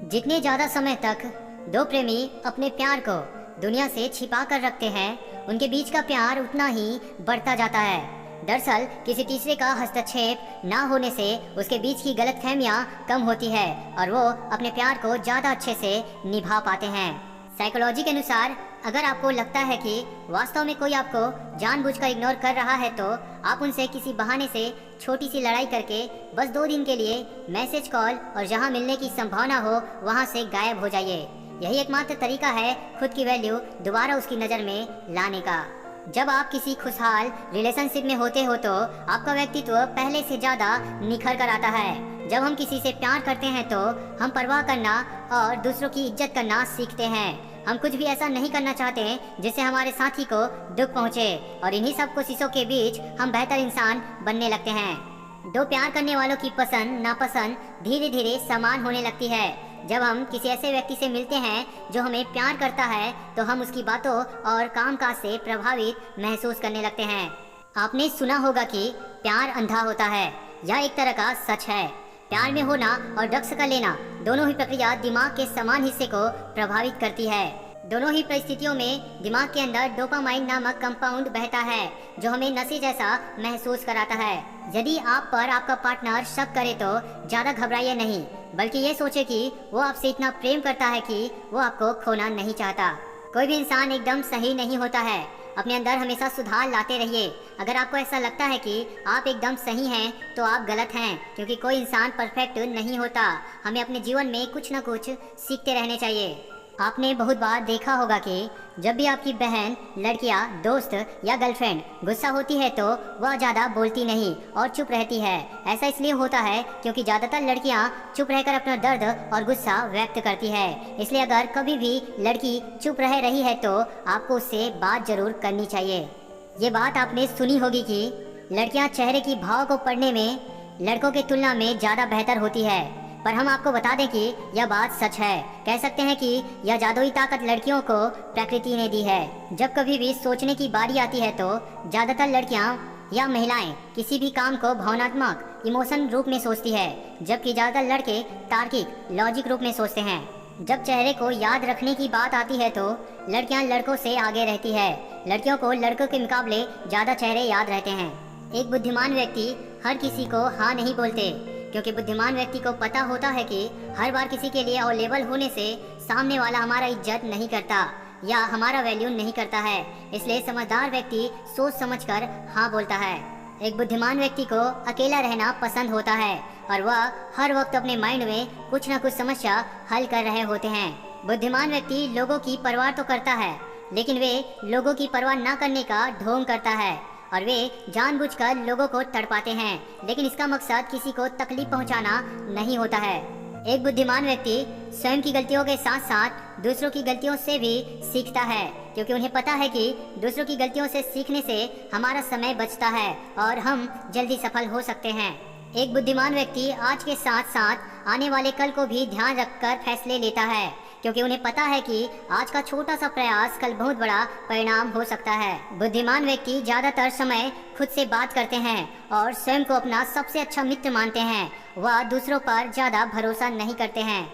जितने ज़्यादा समय तक दो प्रेमी अपने प्यार को दुनिया से छिपा कर रखते हैं, उनके बीच का प्यार उतना ही बढ़ता जाता है। दरअसल किसी तीसरे का हस्तक्षेप ना होने से उसके बीच की गलतफहमियां कम होती है और वो अपने प्यार को ज़्यादा अच्छे से निभा पाते हैं। साइकोलॉजी के अनुसार अगर आपको लगता है कि वास्तव में कोई आपको जानबूझकर इग्नोर कर रहा है, तो आप उनसे किसी बहाने से छोटी सी लड़ाई करके बस 2 दिन के लिए मैसेज कॉल और जहां मिलने की संभावना हो वहां से गायब हो जाइए। यही एकमात्र तरीका है खुद की वैल्यू दोबारा उसकी नज़र में लाने का। जब आप किसी खुशहाल रिलेशनशिप में होते हो तो आपका व्यक्तित्व पहले से ज़्यादा निखर कर आता है। जब हम किसी से प्यार करते हैं तो हम परवाह करना और दूसरों की इज्जत करना सीखते हैं। हम कुछ भी ऐसा नहीं करना चाहते जिससे हमारे साथी को दुख पहुंचे, और इन्हीं सब कोशिशों के बीच हम बेहतर इंसान बनने लगते हैं। दो प्यार करने वालों की पसंद नापसंद धीरे धीरे समान होने लगती है। जब हम किसी ऐसे व्यक्ति से मिलते हैं जो हमें प्यार करता है तो हम उसकी बातों और कामकाज से प्रभावित महसूस करने लगते हैं। आपने सुना होगा कि प्यार अंधा होता है। यह एक तरह का सच है। प्यार में होना और ड्रग्स का लेना दोनों ही प्रक्रिया दिमाग के समान हिस्से को प्रभावित करती है। दोनों ही परिस्थितियों में दिमाग के अंदर डोपामाइन नामक कंपाउंड बहता है जो हमें नशे जैसा महसूस कराता है। यदि आप पर आपका पार्टनर शक करे तो ज़्यादा घबराइए नहीं, बल्कि ये सोचे कि वो आपसे इतना प्रेम करता है कि वो आपको खोना नहीं चाहता। कोई भी इंसान एकदम सही नहीं होता है। अपने अंदर हमेशा सुधार लाते रहिए। अगर आपको ऐसा लगता है कि आप एकदम सही हैं तो आप गलत हैं, क्योंकि कोई इंसान परफेक्ट नहीं होता। हमें अपने जीवन में कुछ न कुछ सीखते रहने चाहिए। आपने बहुत बार देखा होगा कि जब भी आपकी बहन, लड़कियां, दोस्त या गर्लफ्रेंड गुस्सा होती है तो वह ज़्यादा बोलती नहीं और चुप रहती है। ऐसा इसलिए होता है क्योंकि ज़्यादातर लड़कियां चुप रहकर अपना दर्द और गुस्सा व्यक्त करती है। इसलिए अगर कभी भी लड़की चुप रह रही है तो आपको उससे बात जरूर करनी चाहिए। ये बात आपने सुनी होगी कि लड़कियाँ चेहरे की भाव को पढ़ने में लड़कों की तुलना में ज़्यादा बेहतर होती है, पर हम आपको बता दें कि यह बात सच है। कह सकते हैं कि यह जादुई ताकत लड़कियों को प्रकृति ने दी है। जब कभी भी सोचने की बारी आती है तो ज़्यादातर लड़कियां या महिलाएं किसी भी काम को भावनात्मक इमोशन रूप में सोचती है, जबकि ज़्यादातर लड़के तार्किक लॉजिक रूप में सोचते हैं। जब चेहरे को याद रखने की बात आती है तो लड़कियाँ लड़कों से आगे रहती है। लड़कियों को लड़कों के मुकाबले ज़्यादा चेहरे याद रहते हैं। एक बुद्धिमान व्यक्ति हर किसी को हाँ नहीं बोलते, क्योंकि बुद्धिमान व्यक्ति को पता होता है कि हर बार किसी के लिए अवेलेबल होने से सामने वाला हमारा इज्जत नहीं करता या हमारा वैल्यू नहीं करता है। इसलिए समझदार व्यक्ति सोच समझकर हाँ बोलता है। एक बुद्धिमान व्यक्ति को अकेला रहना पसंद होता है और वह हर वक्त अपने माइंड में कुछ न कुछ समस्या हल कर रहे होते हैं। बुद्धिमान व्यक्ति लोगों की परवाह तो करता है, लेकिन वे लोगों की परवाह न करने का ढोंग करता है और वे जानबूझकर लोगों को तड़पाते हैं, लेकिन इसका मकसद किसी को तकलीफ पहुंचाना नहीं होता है। एक बुद्धिमान व्यक्ति स्वयं की गलतियों के साथ साथ दूसरों की गलतियों से भी सीखता है, क्योंकि उन्हें पता है कि दूसरों की गलतियों से सीखने से हमारा समय बचता है और हम जल्दी सफल हो सकते हैं। एक बुद्धिमान व्यक्ति आज के साथ साथ आने वाले कल को भी ध्यान रखकर फैसले लेता है, क्योंकि उन्हें पता है कि आज का छोटा सा प्रयास कल बहुत बड़ा परिणाम हो सकता है। बुद्धिमान व्यक्ति ज़्यादातर समय खुद से बात करते हैं और स्वयं को अपना सबसे अच्छा मित्र मानते हैं। वह दूसरों पर ज़्यादा भरोसा नहीं करते हैं।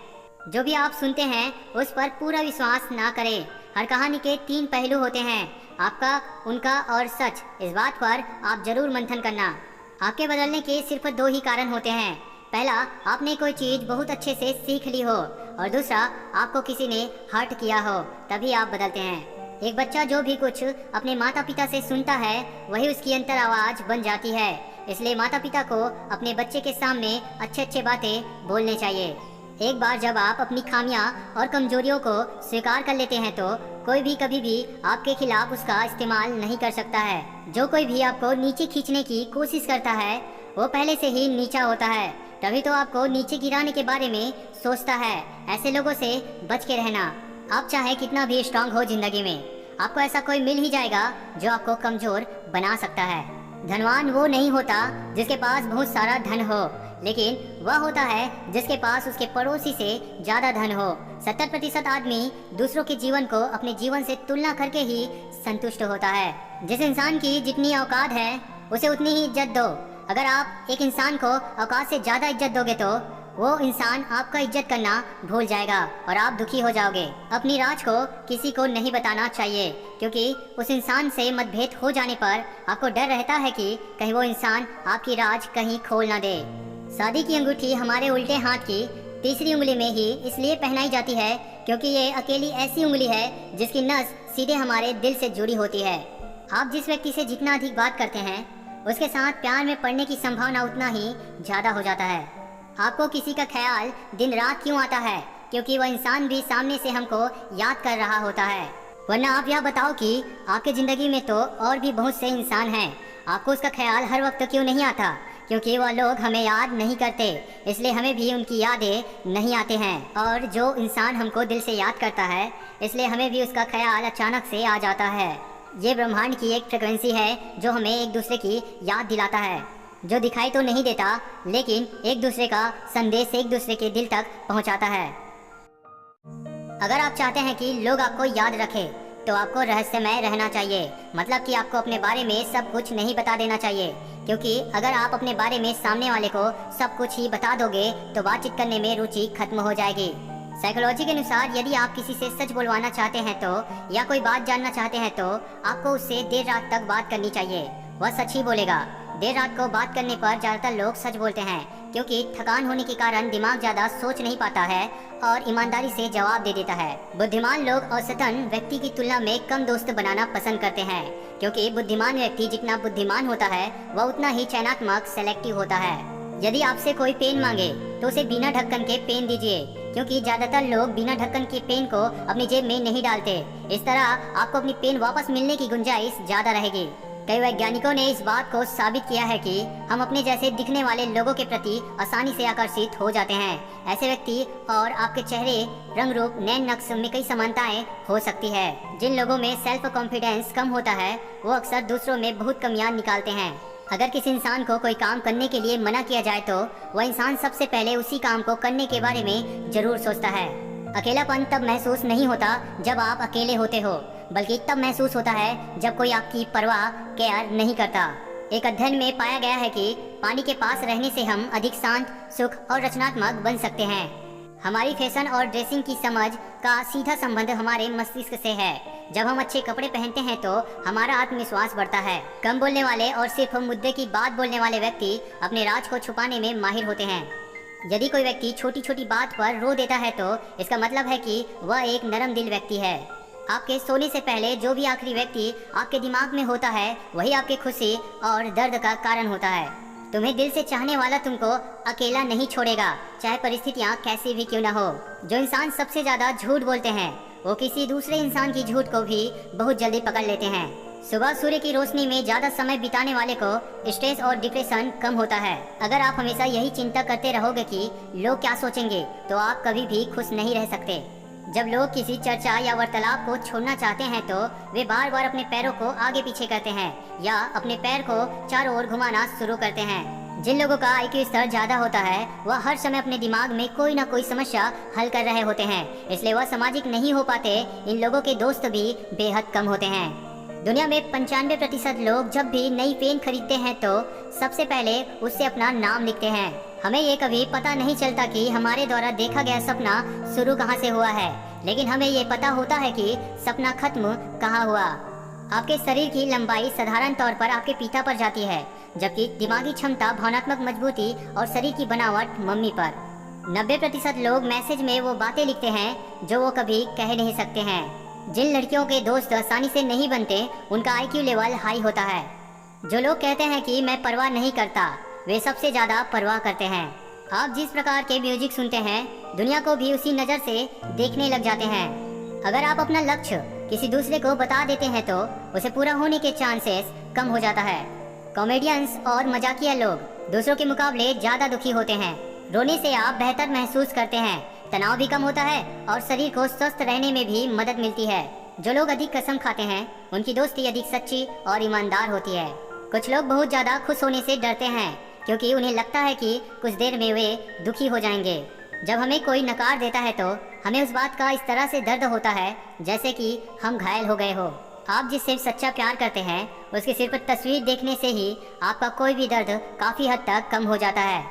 जो भी आप सुनते हैं उस पर पूरा विश्वास ना करें। हर कहानी के 3 पहलू होते हैं, आपका, उनका और सच। इस बात पर आप जरूर मंथन करना। आपके बदलने के सिर्फ 2 ही कारण होते हैं। पहला, आपने कोई चीज़ बहुत अच्छे से सीख ली हो, और दूसरा, आपको किसी ने हर्ट किया हो, तभी आप बदलते हैं। एक बच्चा जो भी कुछ अपने माता पिता से सुनता है वही उसकी अंतर आवाज़ बन जाती है। इसलिए माता पिता को अपने बच्चे के सामने अच्छे अच्छे बातें बोलने चाहिए। एक बार जब आप अपनी खामियां और कमजोरियों को स्वीकार कर लेते हैं तो कोई भी कभी भी आपके खिलाफ उसका इस्तेमाल नहीं कर सकता है। जो कोई भी आपको नीचे खींचने की कोशिश करता है वो पहले से ही नीचा होता है, तभी तो आपको नीचे गिराने के बारे में सोचता है। ऐसे लोगों से बच के रहना। आप चाहे कितना भी स्ट्रांग हो जिंदगी में, आपको ऐसा कोई मिल ही जाएगा जो आपको कमजोर बना सकता है। धनवान वो नहीं होता जिसके पास बहुत सारा धन हो, लेकिन वह होता है जिसके पास उसके पड़ोसी से ज़्यादा धन हो। 70% आदमी दूसरों के जीवन को अपने जीवन से तुलना करके ही संतुष्ट होता है। जिस इंसान की जितनी औकात है उसे उतनी ही इज्जत दो। अगर आप एक इंसान को औकात से ज़्यादा इज्जत दोगे तो वो इंसान आपका इज्जत करना भूल जाएगा और आप दुखी हो जाओगे। अपनी राज को किसी को नहीं बताना चाहिए, क्योंकि उस इंसान से मतभेद हो जाने पर आपको डर रहता है कि कहीं वो इंसान आपकी राज कहीं खोल ना दे। शादी की अंगूठी हमारे उल्टे हाथ की तीसरी उंगली में ही इसलिए पहनाई जाती है क्योंकि ये अकेली ऐसी उंगली है जिसकी नस सीधे हमारे दिल से जुड़ी होती है। आप जिस व्यक्ति से जितना अधिक बात करते हैं, उसके साथ प्यार में पड़ने की संभावना उतना ही ज़्यादा हो जाता है। आपको किसी का ख्याल दिन रात क्यों आता है? क्योंकि वह इंसान भी सामने से हमको याद कर रहा होता है। वरना आप यह बताओ कि आपकी ज़िंदगी में तो और भी बहुत से इंसान हैं, आपको उसका ख्याल हर वक्त क्यों नहीं आता? क्योंकि वह लोग हमें याद नहीं करते, इसलिए हमें भी उनकी यादें नहीं आते हैं। और जो इंसान हमको दिल से याद करता है, इसलिए हमें भी उसका ख्याल अचानक से आ जाता है। ये ब्रह्मांड की एक फ्रिक्वेंसी है जो हमें एक दूसरे की याद दिलाता है, जो दिखाई तो नहीं देता लेकिन एक दूसरे का संदेश एक दूसरे के दिल तक पहुंचाता है। अगर आप चाहते हैं कि लोग आपको याद रखें, तो आपको रहस्यमय रहना चाहिए। मतलब कि आपको अपने बारे में सब कुछ नहीं बता देना चाहिए, क्योंकि अगर आप अपने बारे में सामने वाले को सब कुछ ही बता दोगे तो बातचीत करने में रुचि खत्म हो जाएगी। साइकोलॉजी के अनुसार यदि आप किसी से सच बुलवाना चाहते हैं तो या कोई बात जानना चाहते हैं तो आपको उससे देर रात तक बात करनी चाहिए। वह सच ही बोलेगा। देर रात को बात करने पर ज़्यादातर लोग सच बोलते हैं, क्योंकि थकान होने के कारण दिमाग ज़्यादा सोच नहीं पाता है और ईमानदारी से जवाब दे देता है। बुद्धिमान लोग औसतन व्यक्ति की तुलना में कम दोस्त बनाना पसंद करते हैं, क्योंकि बुद्धिमान व्यक्ति जितना बुद्धिमान होता है वह उतना ही चयनात्मक सेलेक्टिव होता है। यदि आपसे कोई पेन मांगे तो उसे बिना ढक्कन के पेन दीजिए, क्योंकि ज्यादातर लोग बिना ढक्कन के पेन को अपनी जेब में नहीं डालते। इस तरह आपको अपनी पेन वापस मिलने की गुंजाइश ज्यादा रहेगी। कई वैज्ञानिकों ने इस बात को साबित किया है कि हम अपने जैसे दिखने वाले लोगों के प्रति आसानी से आकर्षित हो जाते हैं। ऐसे व्यक्ति और आपके चेहरे, रंग रूप, नैन नक्श में कई समानताएं हो सकती है। जिन लोगों में सेल्फ कॉन्फिडेंस कम होता है वो अक्सर दूसरों में बहुत कमियां निकालते हैं। अगर किसी इंसान को कोई काम करने के लिए मना किया जाए तो वह इंसान सबसे पहले उसी काम को करने के बारे में जरूर सोचता है। अकेलापन तब महसूस नहीं होता जब आप अकेले होते हो, बल्कि तब महसूस होता है जब कोई आपकी परवाह, केयर नहीं करता। एक अध्ययन में पाया गया है कि पानी के पास रहने से हम अधिक शांत, सुख और रचनात्मक बन सकते हैं। हमारी फैशन और ड्रेसिंग की समझ का सीधा संबंध हमारे मस्तिष्क से है। जब हम अच्छे कपड़े पहनते हैं तो हमारा आत्मविश्वास बढ़ता है। कम बोलने वाले और सिर्फ मुद्दे की बात बोलने वाले व्यक्ति अपने राज को छुपाने में माहिर होते हैं। यदि कोई व्यक्ति छोटी छोटी बात पर रो देता है तो इसका मतलब है कि वह एक नरम दिल व्यक्ति है। आपके सोने से पहले जो भी आखिरी व्यक्ति आपके दिमाग में होता है वही आपके खुशी और दर्द का कारण होता है। तुम्हें दिल से चाहने वाला तुमको अकेला नहीं छोड़ेगा, चाहे परिस्थितियाँ कैसी भी क्यों न हो। जो इंसान सबसे ज्यादा झूठ बोलते हैं वो किसी दूसरे इंसान की झूठ को भी बहुत जल्दी पकड़ लेते हैं। सुबह सूर्य की रोशनी में ज्यादा समय बिताने वाले को स्ट्रेस और डिप्रेशन कम होता है। अगर आप हमेशा यही चिंता करते रहोगे कि लोग क्या सोचेंगे, तो आप कभी भी खुश नहीं रह सकते। जब लोग किसी चर्चा या वार्तालाप को छोड़ना चाहते हैं तो वे बार बार अपने पैरों को आगे पीछे करते हैं या अपने पैर को चारों ओर घुमाना शुरू करते हैं। जिन लोगों का IQ स्तर ज्यादा होता है वह हर समय अपने दिमाग में कोई ना कोई समस्या हल कर रहे होते हैं, इसलिए वह सामाजिक नहीं हो पाते। इन लोगों के दोस्त भी बेहद कम होते हैं। दुनिया में 95% लोग जब भी नई पेन खरीदते हैं तो सबसे पहले उससे अपना नाम लिखते हैं। हमें ये कभी पता नहीं चलता कि हमारे द्वारा देखा गया सपना शुरू कहाँ से हुआ है, लेकिन हमें ये पता होता है कि सपना खत्म कहाँ हुआ। आपके शरीर की लंबाई साधारण तौर पर आपके पिता पर जाती है, जबकि दिमागी क्षमता, भावनात्मक मजबूती और शरीर की बनावट मम्मी पर। 90% लोग मैसेज में वो बातें लिखते हैं जो वो कभी कह नहीं सकते हैं। जिन लड़कियों के दोस्त आसानी से नहीं बनते उनका IQ लेवल हाई होता है। जो लोग कहते हैं कि मैं परवाह नहीं करता, वे सबसे ज्यादा परवाह करते हैं। आप जिस प्रकार के म्यूजिक सुनते हैं दुनिया को भी उसी नज़र से देखने लग जाते हैं। अगर आप अपना लक्ष्य किसी दूसरे को बता देते हैं तो उसे पूरा होने के चांसेस कम हो जाता है। कॉमेडियंस और मजाकिया लोग दूसरों के मुकाबले ज्यादा दुखी होते हैं। रोने से आप बेहतर महसूस करते हैं, तनाव भी कम होता है और शरीर को स्वस्थ रहने में भी मदद मिलती है। जो लोग अधिक कसम खाते हैं उनकी दोस्ती अधिक सच्ची और ईमानदार होती है। कुछ लोग बहुत ज्यादा खुश होने से डरते हैं क्योंकि उन्हें लगता है कि कुछ देर में वे दुखी हो जाएंगे। जब हमें कोई नकार देता है तो हमें उस बात का इस तरह से दर्द होता है जैसे कि हम घायल हो गए हो। आप जिससे सच्चा प्यार करते हैं उसकी सिर्फ तस्वीर देखने से ही आपका कोई भी दर्द काफ़ी हद तक कम हो जाता है।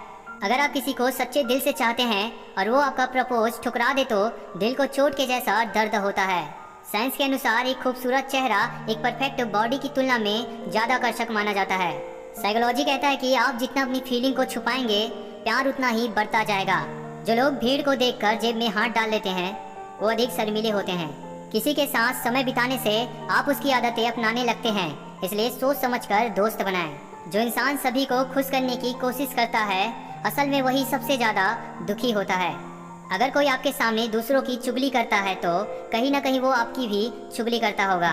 अगर आप किसी को सच्चे दिल से चाहते हैं और वो आपका प्रपोज ठुकरा दे तो दिल को चोट के जैसा दर्द होता है। साइंस के अनुसार एक खूबसूरत चेहरा एक परफेक्ट बॉडी की तुलना में ज्यादा आकर्षक माना जाता है। साइकोलॉजी कहता है कि आप जितना अपनी फीलिंग को छुपाएंगे प्यार उतना ही बढ़ता जाएगा। जो लोग भीड़ को देखकर जेब में हाथ डाल लेते हैं वो अधिक शर्मीले होते हैं। किसी के साथ समय बिताने से आप उसकी आदतें अपनाने लगते हैं, इसलिए सोच समझकर दोस्त बनाएं। जो इंसान सभी को खुश करने की कोशिश करता है असल में वही सबसे ज्यादा दुखी होता है। अगर कोई आपके सामने दूसरों की चुगली करता है तो कहीं ना कहीं वो आपकी भी चुगली करता होगा।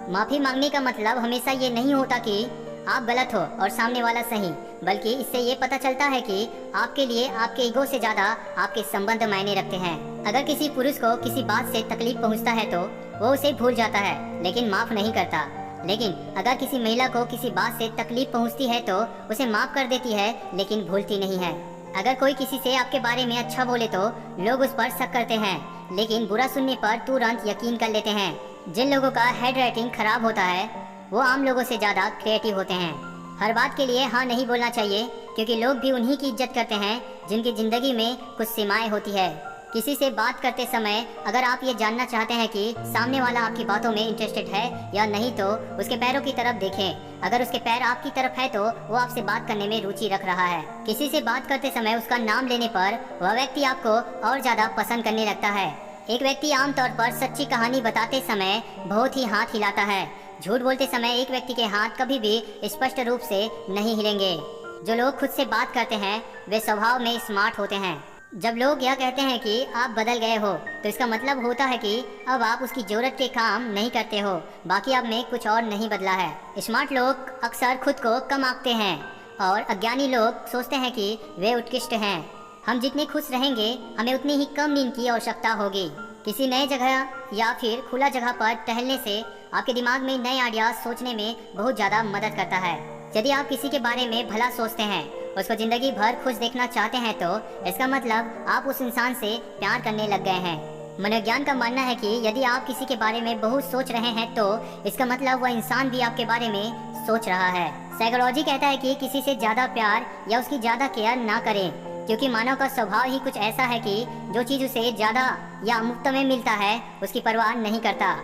माफी मांगने का मतलब हमेशा ये नहीं होता कि आप गलत हो और सामने वाला सही, बल्कि इससे ये पता चलता है कि आपके लिए आपके ईगो से ज्यादा आपके संबंध मायने रखते हैं। अगर किसी पुरुष को किसी बात से तकलीफ पहुंचता है तो वो उसे भूल जाता है लेकिन माफ नहीं करता। लेकिन अगर किसी महिला को किसी बात से तकलीफ पहुंचती है तो उसे माफ कर देती है लेकिन भूलती नहीं है। अगर कोई किसी से आपके बारे में अच्छा बोले तो लोग उस पर शक करते हैं, लेकिन बुरा सुनने पर तुरंत यकीन कर लेते हैं। जिन लोगों का हैंड राइटिंग खराब होता है वो आम लोगों से ज्यादा क्रिएटिव होते हैं। हर बात के लिए हाँ नहीं बोलना चाहिए, क्योंकि लोग भी उन्हीं की इज्जत करते हैं जिनकी जिंदगी में कुछ सीमाएं होती है। किसी से बात करते समय अगर आप ये जानना चाहते हैं कि सामने वाला आपकी बातों में इंटरेस्टेड है या नहीं तो उसके पैरों की तरफ देखें। अगर उसके पैर आपकी तरफ है तो वो आपसे बात करने में रुचि रख रहा है। किसी से बात करते समय उसका नाम लेने पर वह व्यक्ति आपको और ज्यादा पसंद करने लगता है। एक व्यक्ति आमतौर पर सच्ची कहानी बताते समय बहुत ही हाथ हिलाता है। झूठ बोलते समय एक व्यक्ति के हाथ कभी भी स्पष्ट रूप से नहीं हिलेंगे। जो लोग खुद से बात करते हैं वे स्वभाव में स्मार्ट होते हैं। जब लोग यह कहते हैं कि आप बदल गए हो तो इसका मतलब होता है कि अब आप उसकी जरूरत के काम नहीं करते हो, बाकी आप में कुछ और नहीं बदला है। स्मार्ट लोग अक्सर खुद को कम आंकते हैं और अज्ञानी लोग सोचते हैं कि वे उत्कृष्ट हैं। हम जितने खुश रहेंगे हमें उतनी ही कम नींद की आवश्यकता होगी। किसी नए जगह या फिर खुला जगह पर टहलने से आपके दिमाग में नए आइडिया सोचने में बहुत ज़्यादा मदद करता है। यदि आप किसी के बारे में भला सोचते हैं, उसको जिंदगी भर खुश देखना चाहते हैं तो इसका मतलब आप उस इंसान से प्यार करने लग गए हैं। मनोविज्ञान का मानना है कि यदि आप किसी के बारे में बहुत सोच रहे हैं तो इसका मतलब वह इंसान भी आपके बारे में सोच रहा है। साइकोलॉजी कहता है कि किसी से ज्यादा प्यार या उसकी ज्यादा केयर ना करें, क्योंकि मानव का स्वभाव ही कुछ ऐसा है कि जो चीज उसे ज्यादा या मुफ्त में मिलता है उसकी परवाह नहीं करता।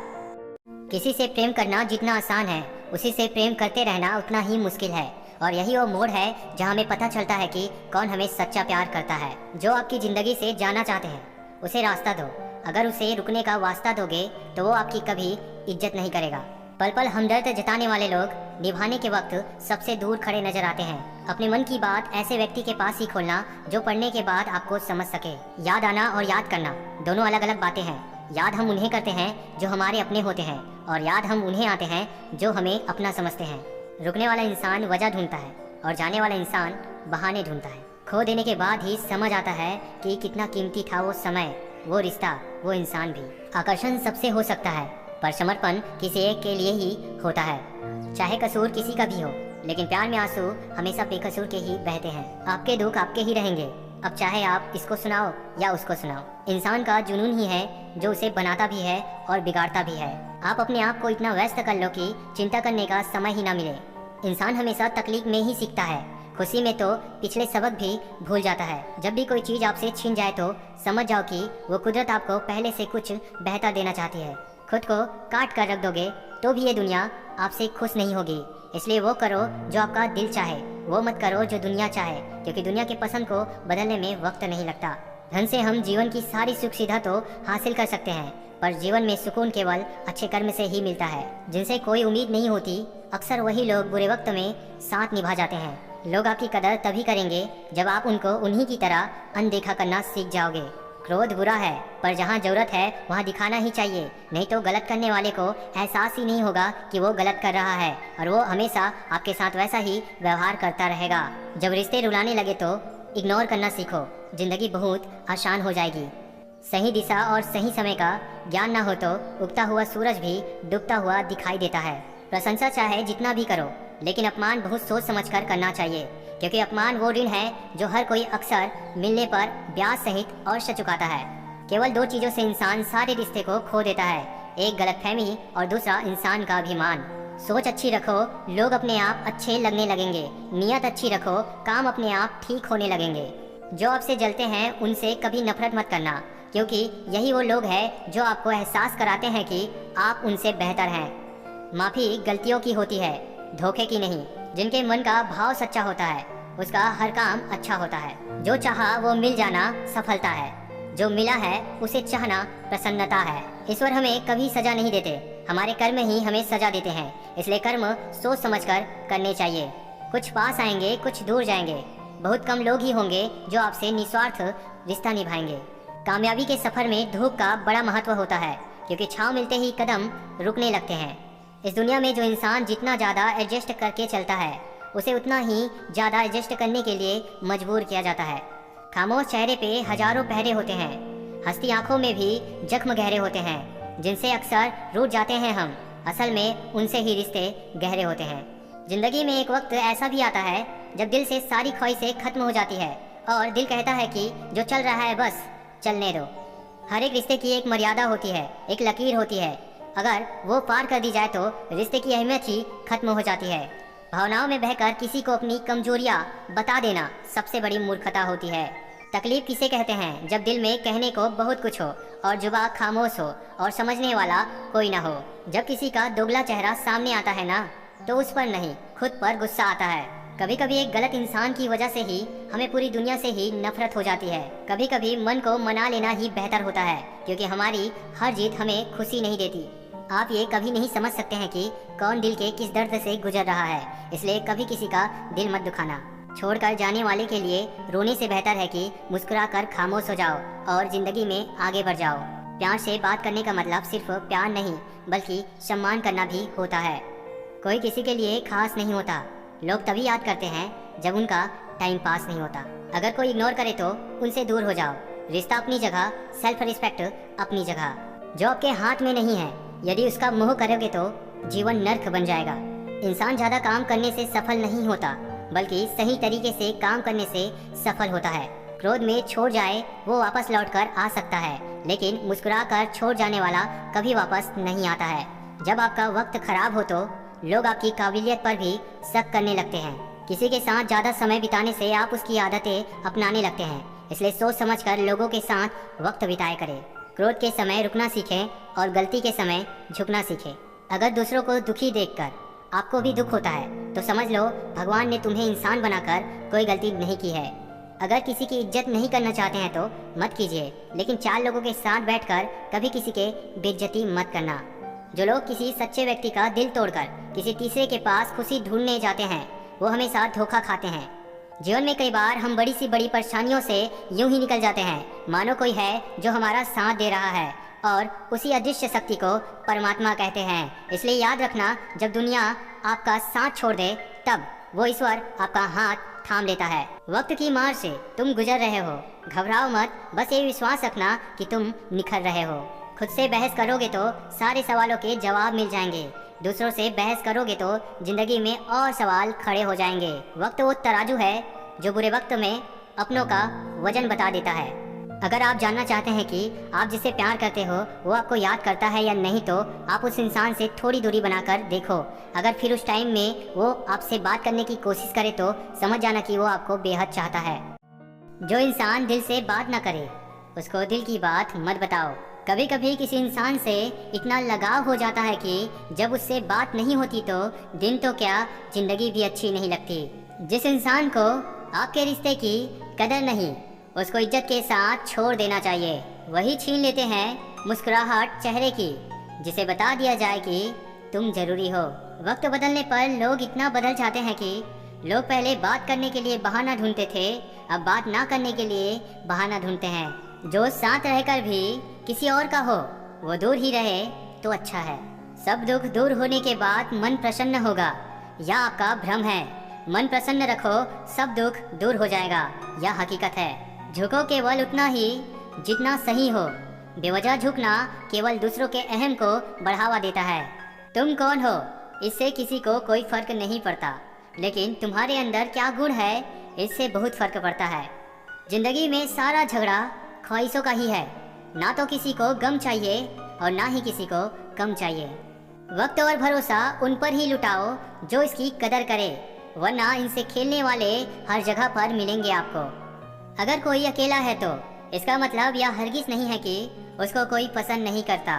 किसी से प्रेम करना जितना आसान है उसी से प्रेम करते रहना उतना ही मुश्किल है, और यही वो मोड़ है जहाँ हमें पता चलता है कि कौन हमें सच्चा प्यार करता है। जो आपकी जिंदगी से जाना चाहते हैं उसे रास्ता दो। अगर उसे रुकने का वास्ता दोगे तो वो आपकी कभी इज्जत नहीं करेगा। पल पल हमदर्द जताने वाले लोग निभाने के वक्त सबसे दूर खड़े नजर आते हैं। अपने मन की बात ऐसे व्यक्ति के पास ही खोलना जो पढ़ने के बाद आपको समझ सके। याद आना और याद करना दोनों अलग अलग बातें हैं। याद हम उन्हें करते हैं जो हमारे अपने होते हैं, और याद हम उन्हें आते हैं जो हमें अपना समझते हैं। रुकने वाला इंसान वजह ढूंढता है और जाने वाला इंसान बहाने ढूंढता है। खो देने के बाद ही समझ आता है कि कितना कीमती था वो समय, वो रिश्ता, वो इंसान भी। आकर्षण सबसे हो सकता है पर समर्पण किसी एक के लिए ही होता है। चाहे कसूर किसी का भी हो, लेकिन प्यार में आंसू हमेशा बेकसूर के ही बहते हैं। आपके दुख आपके ही रहेंगे, अब चाहे आप इसको सुनाओ या उसको सुनाओ। इंसान का जुनून ही है जो उसे बनाता भी है और बिगाड़ता भी है। आप अपने आप को इतना व्यस्त कर लो कि चिंता करने का समय ही ना मिले। इंसान हमेशा तकलीफ में ही सीखता है, खुशी में तो पिछले सबक भी भूल जाता है। जब भी कोई चीज आपसे छीन जाए तो समझ जाओ कि वो कुदरत आपको पहले से कुछ बेहतर देना चाहती है। खुद को काट कर रख दोगे तो भी ये दुनिया आपसे खुश नहीं होगी। इसलिए वो करो जो आपका दिल चाहे, वो मत करो जो दुनिया चाहे, क्योंकि दुनिया के पसंद को बदलने में वक्त नहीं लगता। धन से हम जीवन की सारी सुख सुविधा तो हासिल कर सकते हैं, पर जीवन में सुकून केवल अच्छे कर्म से ही मिलता है। जिनसे कोई उम्मीद नहीं होती अक्सर वही लोग बुरे वक्त में साथ निभा जाते हैं। लोग आपकी कदर तभी करेंगे जब आप उनको उन्हीं की तरह अनदेखा करना सीख जाओगे। क्रोध बुरा है पर जहाँ जरूरत है वहाँ दिखाना ही चाहिए, नहीं तो गलत करने वाले को एहसास ही नहीं होगा कि वो गलत कर रहा है और वो हमेशा आपके साथ वैसा ही व्यवहार करता रहेगा। जब रिश्ते रुलाने लगे तो इग्नोर करना सीखो, जिंदगी बहुत आसान हो जाएगी। सही दिशा और सही समय का ज्ञान ना हो तो उगता हुआ सूरज भी डूबता हुआ दिखाई देता है। प्रशंसा चाहे जितना भी करो, लेकिन अपमान बहुत सोच समझकर करना चाहिए, क्योंकि अपमान वो ऋण है जो हर कोई अक्सर मिलने पर ब्याज सहित अवश्य चुकाता है। केवल दो चीजों से इंसान सारे रिश्ते को खो देता है, एक गलतफहमी और दूसरा इंसान का अभिमान। सोच अच्छी रखो, लोग अपने आप अच्छे लगने लगेंगे। नियत अच्छी रखो, काम अपने आप ठीक होने लगेंगे। जो आपसे जलते हैं उनसे कभी नफरत मत करना, क्योंकि यही वो लोग हैं जो आपको एहसास कराते हैं कि आप उनसे बेहतर हैं। माफ़ी गलतियों की होती है, धोखे की नहीं। जिनके मन का भाव सच्चा होता है उसका हर काम अच्छा होता है। जो चाहा वो मिल जाना सफलता है, जो मिला है उसे चाहना प्रसन्नता है। ईश्वर हमें कभी सजा नहीं देते, हमारे कर्म ही हमें सजा देते हैं। इसलिए कर्म सोच समझकर करने चाहिए। कुछ पास आएंगे, कुछ दूर जाएंगे। बहुत कम लोग ही होंगे जो आपसे निस्वार्थ रिश्ता निभाएंगे। कामयाबी के सफर में धूप का बड़ा महत्व होता है, क्योंकि छांव मिलते ही कदम रुकने लगते हैं। इस दुनिया में जो इंसान जितना ज़्यादा एडजस्ट करके चलता है उसे उतना ही ज़्यादा एडजस्ट करने के लिए मजबूर किया जाता है। खामोश चेहरे पे हजारों पहरे होते हैं, हंसती आंखों में भी जख्म गहरे होते हैं, जिनसे अक्सर रूठ जाते हैं हम। असल में उनसे ही रिश्ते गहरे होते हैं। जिंदगी में एक वक्त ऐसा भी आता है जब दिल से सारी ख्वाहिशें खत्म हो जाती है और दिल कहता है कि जो चल रहा है बस चलने दो। हर एक रिश्ते की एक मर्यादा होती है, एक लकीर होती है। अगर वो पार कर दी जाए तो रिश्ते की अहमियत ही खत्म हो जाती है। भावनाओं में बहकर किसी को अपनी कमजोरियां बता देना सबसे बड़ी मूर्खता होती है। तकलीफ किसे कहते हैं? जब दिल में कहने को बहुत कुछ हो और जुबान खामोश हो और समझने वाला कोई ना हो। जब किसी का दोगला चेहरा सामने आता है ना, तो उस पर नहीं खुद पर गुस्सा आता है। कभी कभी एक गलत इंसान की वजह से ही हमें पूरी दुनिया से ही नफरत हो जाती है। कभी कभी मन को मना लेना ही बेहतर होता है, क्योंकि हमारी हर जीत हमें खुशी नहीं देती। आप ये कभी नहीं समझ सकते हैं कि कौन दिल के किस दर्द से गुजर रहा है, इसलिए कभी किसी का दिल मत दुखाना। छोड़कर जाने वाले के लिए रोने से बेहतर है कि मुस्कुराकर खामोश हो जाओ और जिंदगी में आगे बढ़ जाओ। प्यार से बात करने का मतलब सिर्फ प्यार नहीं बल्कि सम्मान करना भी होता है। कोई किसी के लिए खास नहीं होता। लोग तभी याद करते हैं जब उनका टाइम पास नहीं होता। अगर कोई इग्नोर करे तो उनसे दूर हो जाओ। रिश्ता अपनी जगह, सेल्फ रिस्पेक्ट अपनी जगह। जो आपके हाथ में नहीं है, यदि उसका मोह करोगे तो जीवन नर्क बन जाएगा। इंसान ज्यादा काम करने से सफल नहीं होता, बल्कि सही तरीके से काम करने से सफल होता है। क्रोध में छोड़ जाए वो वापस लौटकर आ सकता है, लेकिन मुस्कुराकर छोड़ जाने वाला कभी वापस नहीं आता है। जब आपका वक्त खराब हो तो लोग आपकी काबिलियत पर भी शक करने लगते हैं। किसी के साथ ज्यादा समय बिताने से आप उसकी आदतें अपनाने लगते हैं। इसलिए सोच समझकर लोगों के साथ वक्त बिताया करें। क्रोध के समय रुकना सीखें और गलती के समय झुकना सीखें। अगर दूसरों को दुखी देखकर आपको भी दुख होता है तो समझ लो भगवान ने तुम्हें इंसान बनाकर कोई गलती नहीं की है। अगर किसी की इज्जत नहीं करना चाहते हैं तो मत कीजिए, लेकिन चार लोगों के साथ बैठकर कभी किसी के बेइज्जती मत करना। जो लोग किसी सच्चे व्यक्ति का दिल तोड़कर किसी तीसरे के पास खुशी ढूंढने जाते हैं वो हमेशा धोखा खाते हैं। जीवन में कई बार हम बड़ी सी बड़ी परेशानियों से यूं ही निकल जाते हैं मानो कोई है जो हमारा साथ दे रहा है, और उसी अदृश्य शक्ति को परमात्मा कहते हैं। इसलिए याद रखना, जब दुनिया आपका साथ छोड़ दे तब वो ईश्वर आपका हाथ थाम लेता है। वक्त की मार से तुम गुजर रहे हो, घबराओ मत, बस ये विश्वास रखना कि तुम निखर रहे हो। खुद से बहस करोगे तो सारे सवालों के जवाब मिल जाएंगे। दूसरों से बहस करोगे तो जिंदगी में और सवाल खड़े हो जाएंगे। वक्त वो तराजू है जो बुरे वक्त में अपनों का वजन बता देता है। अगर आप जानना चाहते हैं कि आप जिसे प्यार करते हो वो आपको याद करता है या नहीं, तो आप उस इंसान से थोड़ी दूरी बनाकर देखो। अगर फिर उस टाइम में वो आपसे बात करने की कोशिश करे तो समझ जाना कि वो आपको बेहद चाहता है। जो इंसान दिल से बात ना करे उसको दिल की बात मत बताओ। कभी कभी किसी इंसान से इतना लगाव हो जाता है कि जब उससे बात नहीं होती तो दिन तो क्या जिंदगी भी अच्छी नहीं लगती। जिस इंसान को आपके रिश्ते की कदर नहीं उसको इज्जत के साथ छोड़ देना चाहिए। वही छीन लेते हैं मुस्कुराहट चेहरे की, जिसे बता दिया जाए कि तुम जरूरी हो। वक्त बदलने पर लोग इतना बदल जाते हैं कि लोग पहले बात करने के लिए बहाना ढूंढते थे, अब बात ना करने के लिए बहाना ढूंढते हैं। जो साथ रहकर भी किसी और का हो वो दूर ही रहे तो अच्छा है। सब दुख दूर होने के बाद मन प्रसन्न होगा, यह आपका भ्रम है। मन प्रसन्न रखो, सब दुख दूर हो जाएगा, यह हकीकत है। झुको केवल उतना ही जितना सही हो। बेवजह झुकना केवल दूसरों के अहम को बढ़ावा देता है। तुम कौन हो इससे किसी को कोई फर्क नहीं पड़ता, लेकिन तुम्हारे अंदर क्या गुण है इससे बहुत फर्क पड़ता है। जिंदगी में सारा झगड़ा ख्वाहिशों का ही है। ना तो किसी को गम चाहिए और ना ही किसी को कम चाहिए। वक्त और भरोसा उन पर ही लुटाओ जो इसकी कदर करे, वरना इनसे खेलने वाले हर जगह पर मिलेंगे आपको। अगर कोई अकेला है तो इसका मतलब यह हरगिज नहीं है कि उसको कोई पसंद नहीं करता,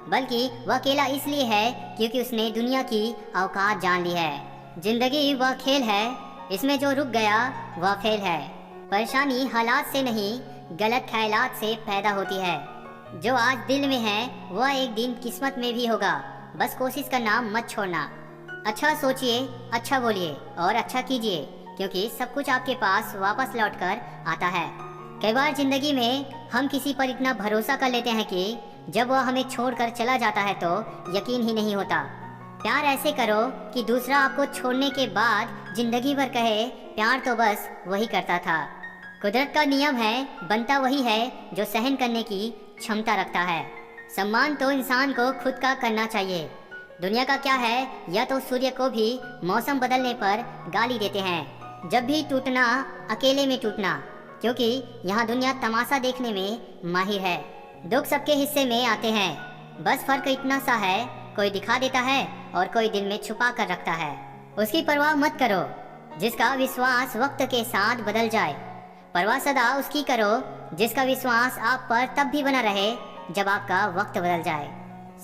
बल्कि वह अकेला इसलिए है क्योंकि उसने दुनिया की औकात जान ली है। जिंदगी वह खेल है, इसमें जो रुक गया वह फेल है। परेशानी हालात से नहीं, गलत ख्यालात से पैदा होती है। जो आज दिल में है वह एक दिन किस्मत में भी होगा, बस कोशिश करना मत छोड़ना। अच्छा सोचिए, अच्छा बोलिए और अच्छा कीजिए, क्योंकि सब कुछ आपके पास वापस लौटकर आता है। कई बार जिंदगी में हम किसी पर इतना भरोसा कर लेते हैं कि जब वह हमें छोड़कर चला जाता है तो यकीन ही नहीं होता। प्यार ऐसे करो कि दूसरा आपको छोड़ने के बाद जिंदगी भर कहे प्यार तो बस वही करता था। कुदरत का नियम है, बनता वही है जो सहन करने की क्षमता रखता है। सम्मान तो इंसान को खुद का करना चाहिए। दुनिया का क्या है, या तो सूर्य को भी मौसम बदलने पर गाली देते हैं। जब भी टूटना, अकेले में टूटना, क्योंकि यहाँ दुनिया तमाशा देखने में माहिर है। दुख सबके हिस्से में आते हैं, बस फर्क इतना सा है, कोई दिखा देता है और कोई दिल में छुपा कर रखता है। उसकी परवाह मत करो जिसका विश्वास वक्त के साथ बदल जाए। परवाह सदा उसकी करो जिसका विश्वास आप पर तब भी बना रहे जब आपका वक्त बदल जाए।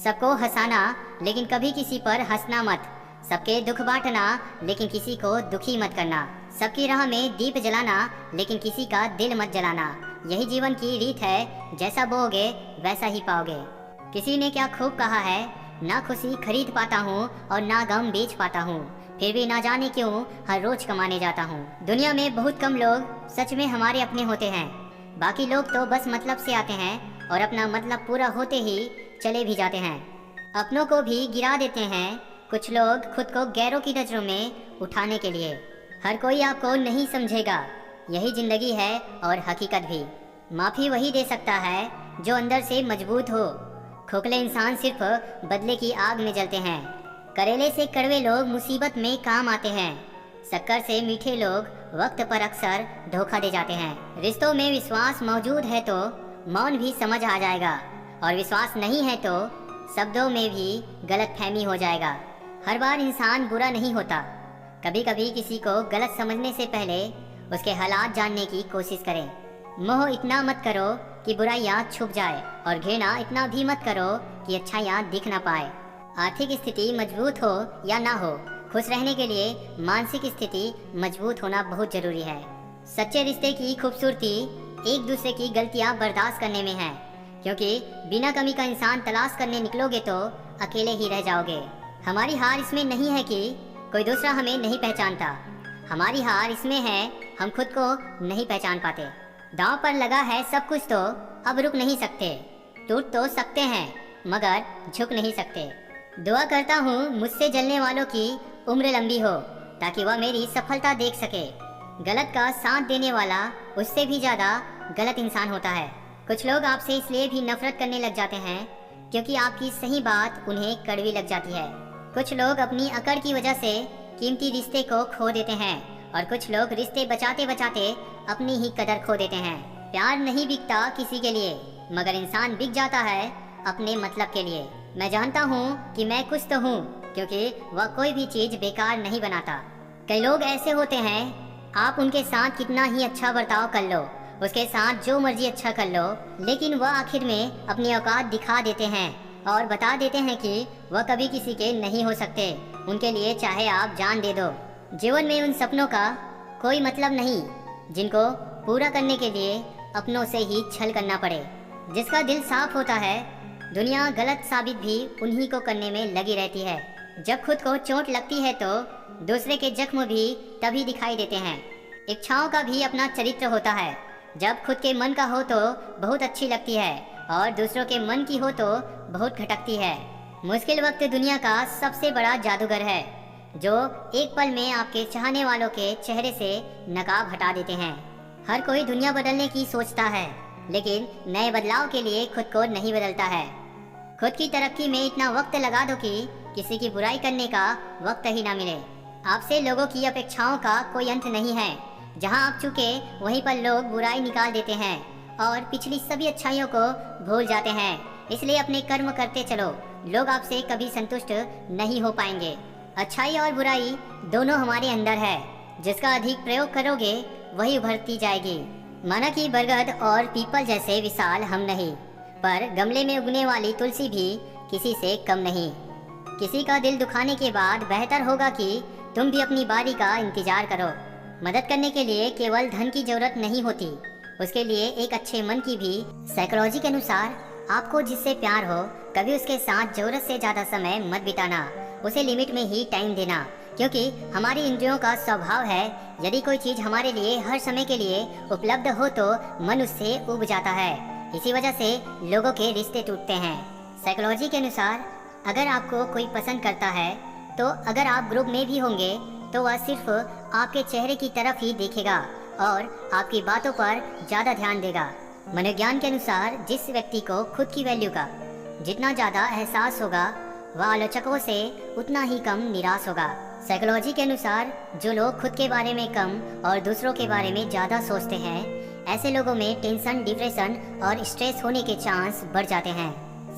सबको हंसाना लेकिन कभी किसी पर हंसना मत। सबके दुख बांटना लेकिन किसी को दुखी मत करना। सबकी राह में दीप जलाना लेकिन किसी का दिल मत जलाना। यही जीवन की रीत है, जैसा बोओगे वैसा ही पाओगे। किसी ने क्या खूब कहा है, ना खुशी खरीद पाता हूँ और ना गम बेच पाता हूँ, फिर भी ना जाने क्यों हर रोज कमाने जाता हूँ। दुनिया में बहुत कम लोग सच में हमारे अपने होते हैं। बाकी लोग तो बस मतलब से आते हैं और अपना मतलब पूरा होते ही चले भी जाते हैं। अपनों को भी गिरा देते हैं कुछ लोग खुद को गैरों की नजरों में उठाने के लिए। हर कोई आपको नहीं समझेगा, यही जिंदगी है और हकीकत भी। माफ़ी वही दे सकता है जो अंदर से मजबूत हो। खोखले इंसान सिर्फ बदले की आग में जलते हैं। करेले से कड़वे लोग मुसीबत में काम आते हैं। शक्कर से मीठे लोग वक्त पर अक्सर धोखा दे जाते हैं। रिश्तों में विश्वास मौजूद है तो मौन भी समझ आ जाएगा, और विश्वास नहीं है तो शब्दों में भी गलतफहमी हो जाएगा। हर बार इंसान बुरा नहीं होता। कभी कभी किसी को गलत समझने से पहले उसके हालात जानने की कोशिश करें। मोह इतना मत करो कि बुराइयां छुप जाए, और घृणा इतना भी मत करो कि अच्छाइयां दिख ना पाए। आर्थिक स्थिति मजबूत हो या ना हो, खुश रहने के लिए मानसिक स्थिति मजबूत होना बहुत जरूरी है। सच्चे रिश्ते की खूबसूरती एक दूसरे की गलतियां बर्दाश्त करने में है, क्योंकि बिना कमी का इंसान तलाश करने निकलोगे तो अकेले ही रह जाओगे। हमारी हार इसमें नहीं है कि कोई दूसरा हमें नहीं पहचानता, हमारी हार इसमें है हम खुद को नहीं पहचान पाते। दांव पर लगा है सब कुछ तो अब रुक नहीं सकते। टूट तो सकते हैं मगर झुक नहीं सकते। दुआ करता हूँ मुझसे जलने वालों की उम्र लंबी हो, ताकि वह मेरी सफलता देख सके। गलत का साथ देने वाला उससे भी ज़्यादा गलत इंसान होता है। कुछ लोग आपसे इसलिए भी नफरत करने लग जाते हैं क्योंकि आपकी सही बात उन्हें कड़वी लग जाती है। कुछ लोग अपनी अकड़ की वजह से कीमती रिश्ते को खो देते हैं, और कुछ लोग रिश्ते बचाते बचाते अपनी ही कदर खो देते हैं। प्यार नहीं बिकता किसी के लिए, मगर इंसान बिक जाता है अपने मतलब के लिए। मैं जानता हूँ कि मैं कुछ तो हूँ, क्योंकि वह कोई भी चीज़ बेकार नहीं बनाता। कई लोग ऐसे होते हैं, आप उनके साथ कितना ही अच्छा बर्ताव कर लो, उसके साथ जो मर्जी अच्छा कर लो, लेकिन वह आखिर में अपनी औकात दिखा देते हैं और बता देते हैं कि वह कभी किसी के नहीं हो सकते। उनके लिए चाहे आप जान दे दो। जीवन में उन सपनों का कोई मतलब नहीं जिनको पूरा करने के लिए अपनों से ही छल करना पड़े। जिसका दिल साफ होता है, दुनिया गलत साबित भी उन्हीं को करने में लगी रहती है। जब खुद को चोट लगती है तो दूसरे के जख्म भी तभी दिखाई देते हैं। इच्छाओं का भी अपना चरित्र होता है। जब खुद के मन का हो तो बहुत अच्छी लगती है, और दूसरों के मन की हो तो बहुत खटकती है। मुश्किल वक्त दुनिया का सबसे बड़ा जादूगर है, जो एक पल में आपके चाहने वालों के चेहरे से नकाब हटा देते हैं। हर कोई दुनिया बदलने की सोचता है, लेकिन नए बदलाव के लिए खुद को नहीं बदलता है। खुद की तरक्की में इतना वक्त लगा दो कि किसी की बुराई करने का वक्त ही ना मिले। आपसे लोगों की अपेक्षाओं का कोई अंत नहीं है। जहां आप चुके वहीं पर लोग बुराई निकाल देते हैं और पिछली सभी अच्छाइयों को भूल जाते हैं। इसलिए अपने कर्म करते चलो, लोग आपसे कभी संतुष्ट नहीं हो पाएंगे। अच्छाई और बुराई दोनों हमारे अंदर है, जिसका अधिक प्रयोग करोगे वही उभरती जाएगी। माना कि बरगद और पीपल जैसे विशाल हम नहीं, पर गमले में उगने वाली तुलसी भी किसी से कम नहीं। किसी का दिल दुखाने के बाद बेहतर होगा कि तुम भी अपनी बारी का इंतजार करो। मदद करने के लिए केवल धन की जरूरत नहीं होती, उसके लिए एक अच्छे मन की भी। साइकोलॉजी के अनुसार आपको जिससे प्यार हो, कभी उसके साथ जरूरत से ज़्यादा समय मत बिताना, उसे लिमिट में ही टाइम देना, क्योंकि हमारी इंद्रियों का स्वभाव है, यदि कोई चीज़ हमारे लिए हर समय के लिए उपलब्ध हो तो मन उससे उब जाता है। इसी वजह से लोगों के रिश्ते टूटते हैं। साइकोलॉजी के अनुसार अगर आपको कोई पसंद करता है तो अगर आप ग्रुप में भी होंगे तो वह सिर्फ आपके चेहरे की तरफ ही देखेगा और आपकी बातों पर ज़्यादा ध्यान देगा। मनोविज्ञान के अनुसार जिस व्यक्ति को खुद की वैल्यू का जितना ज़्यादा एहसास होगा, वह आलोचकों से उतना ही कम निराश होगा। साइकोलॉजी के अनुसार जो लोग खुद के बारे में कम और दूसरों के बारे में ज़्यादा सोचते हैं, ऐसे लोगों में टेंशन, डिप्रेशन और स्ट्रेस होने के चांस बढ़ जाते हैं।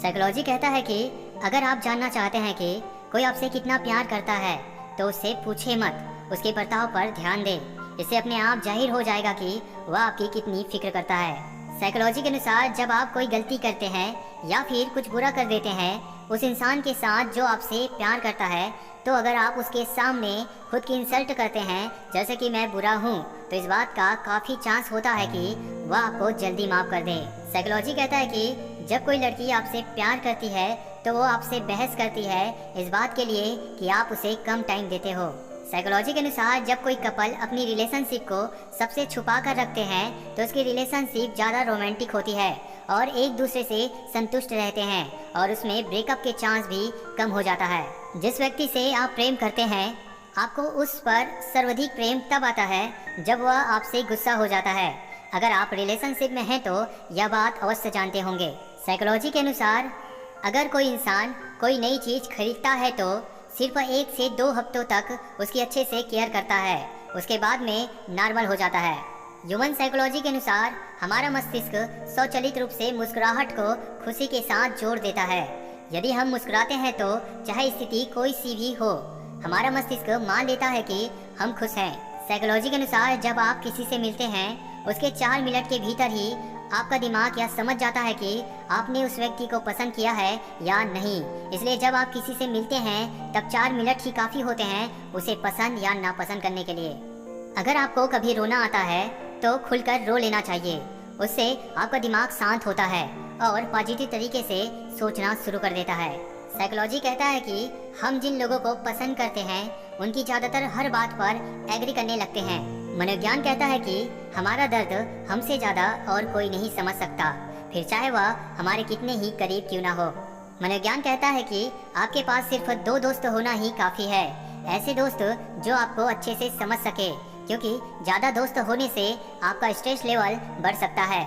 साइकोलॉजी कहता है कि अगर आप जानना चाहते हैं कि कोई आपसे कितना प्यार करता है तो उससे पूछे मत, उसके बर्ताव पर ध्यान दें। इससे अपने आप जाहिर हो जाएगा कि वह आपकी कितनी फिक्र करता है। साइकोलॉजी के अनुसार जब आप कोई गलती करते हैं या फिर कुछ बुरा कर देते हैं उस इंसान के साथ जो आपसे प्यार करता है, तो अगर आप उसके सामने खुद की इंसल्ट करते हैं जैसे कि मैं बुरा हूँ, तो इस बात का काफ़ी चांस होता है कि वह आपको जल्दी माफ़ कर दे। साइकोलॉजी कहता है कि जब कोई लड़की आपसे प्यार करती है तो वो आपसे बहस करती है इस बात के लिए कि आप उसे कम टाइम देते हो। साइकोलॉजी के अनुसार जब कोई कपल अपनी रिलेशनशिप को सबसे छुपा कर रखते हैं तो उसकी रिलेशनशिप ज़्यादा रोमांटिक होती है और एक दूसरे से संतुष्ट रहते हैं और उसमें ब्रेकअप के चांस भी कम हो जाता है। जिस व्यक्ति से आप प्रेम करते हैं, आपको उस पर सर्वाधिक प्रेम तब आता है जब वह आपसे गुस्सा हो जाता है। अगर आप रिलेशनशिप में हैं तो यह बात अवश्य जानते होंगे। साइकोलॉजी के अनुसार अगर कोई इंसान कोई नई चीज़ खरीदता है तो सिर्फ 1 से 2 हफ्तों तक उसकी अच्छे से केयर करता है, उसके बाद में नॉर्मल हो जाता है। ह्यूमन साइकोलॉजी के अनुसार हमारा मस्तिष्क स्वचालित रूप से मुस्कुराहट को खुशी के साथ जोड़ देता है। यदि हम मुस्कुराते हैं तो चाहे स्थिति कोई सी भी हो, हमारा मस्तिष्क मान लेता है कि हम खुश हैं। साइकोलॉजी के अनुसार जब आप किसी से मिलते हैं उसके 4 मिनट के भीतर ही आपका दिमाग यह समझ जाता है कि आपने उस व्यक्ति को पसंद किया है या नहीं। इसलिए जब आप किसी से मिलते हैं तब 4 मिनट ही काफ़ी होते हैं उसे पसंद या नापसंद करने के लिए। अगर आपको कभी रोना आता है तो खुलकर रो लेना चाहिए, उससे आपका दिमाग शांत होता है और पॉजिटिव तरीके से सोचना शुरू कर देता है। साइकोलॉजी कहता है कि हम जिन लोगों को पसंद करते हैं उनकी ज़्यादातर हर बात पर एग्री करने लगते हैं। मनोविज्ञान कहता है कि हमारा दर्द हमसे ज़्यादा और कोई नहीं समझ सकता, फिर चाहे वह हमारे कितने ही करीब क्यों ना हो। मनोविज्ञान कहता है कि आपके पास सिर्फ 2 दोस्त होना ही काफ़ी है, ऐसे दोस्त जो आपको अच्छे से समझ सके, क्योंकि ज़्यादा दोस्त होने से आपका स्ट्रेस लेवल बढ़ सकता है।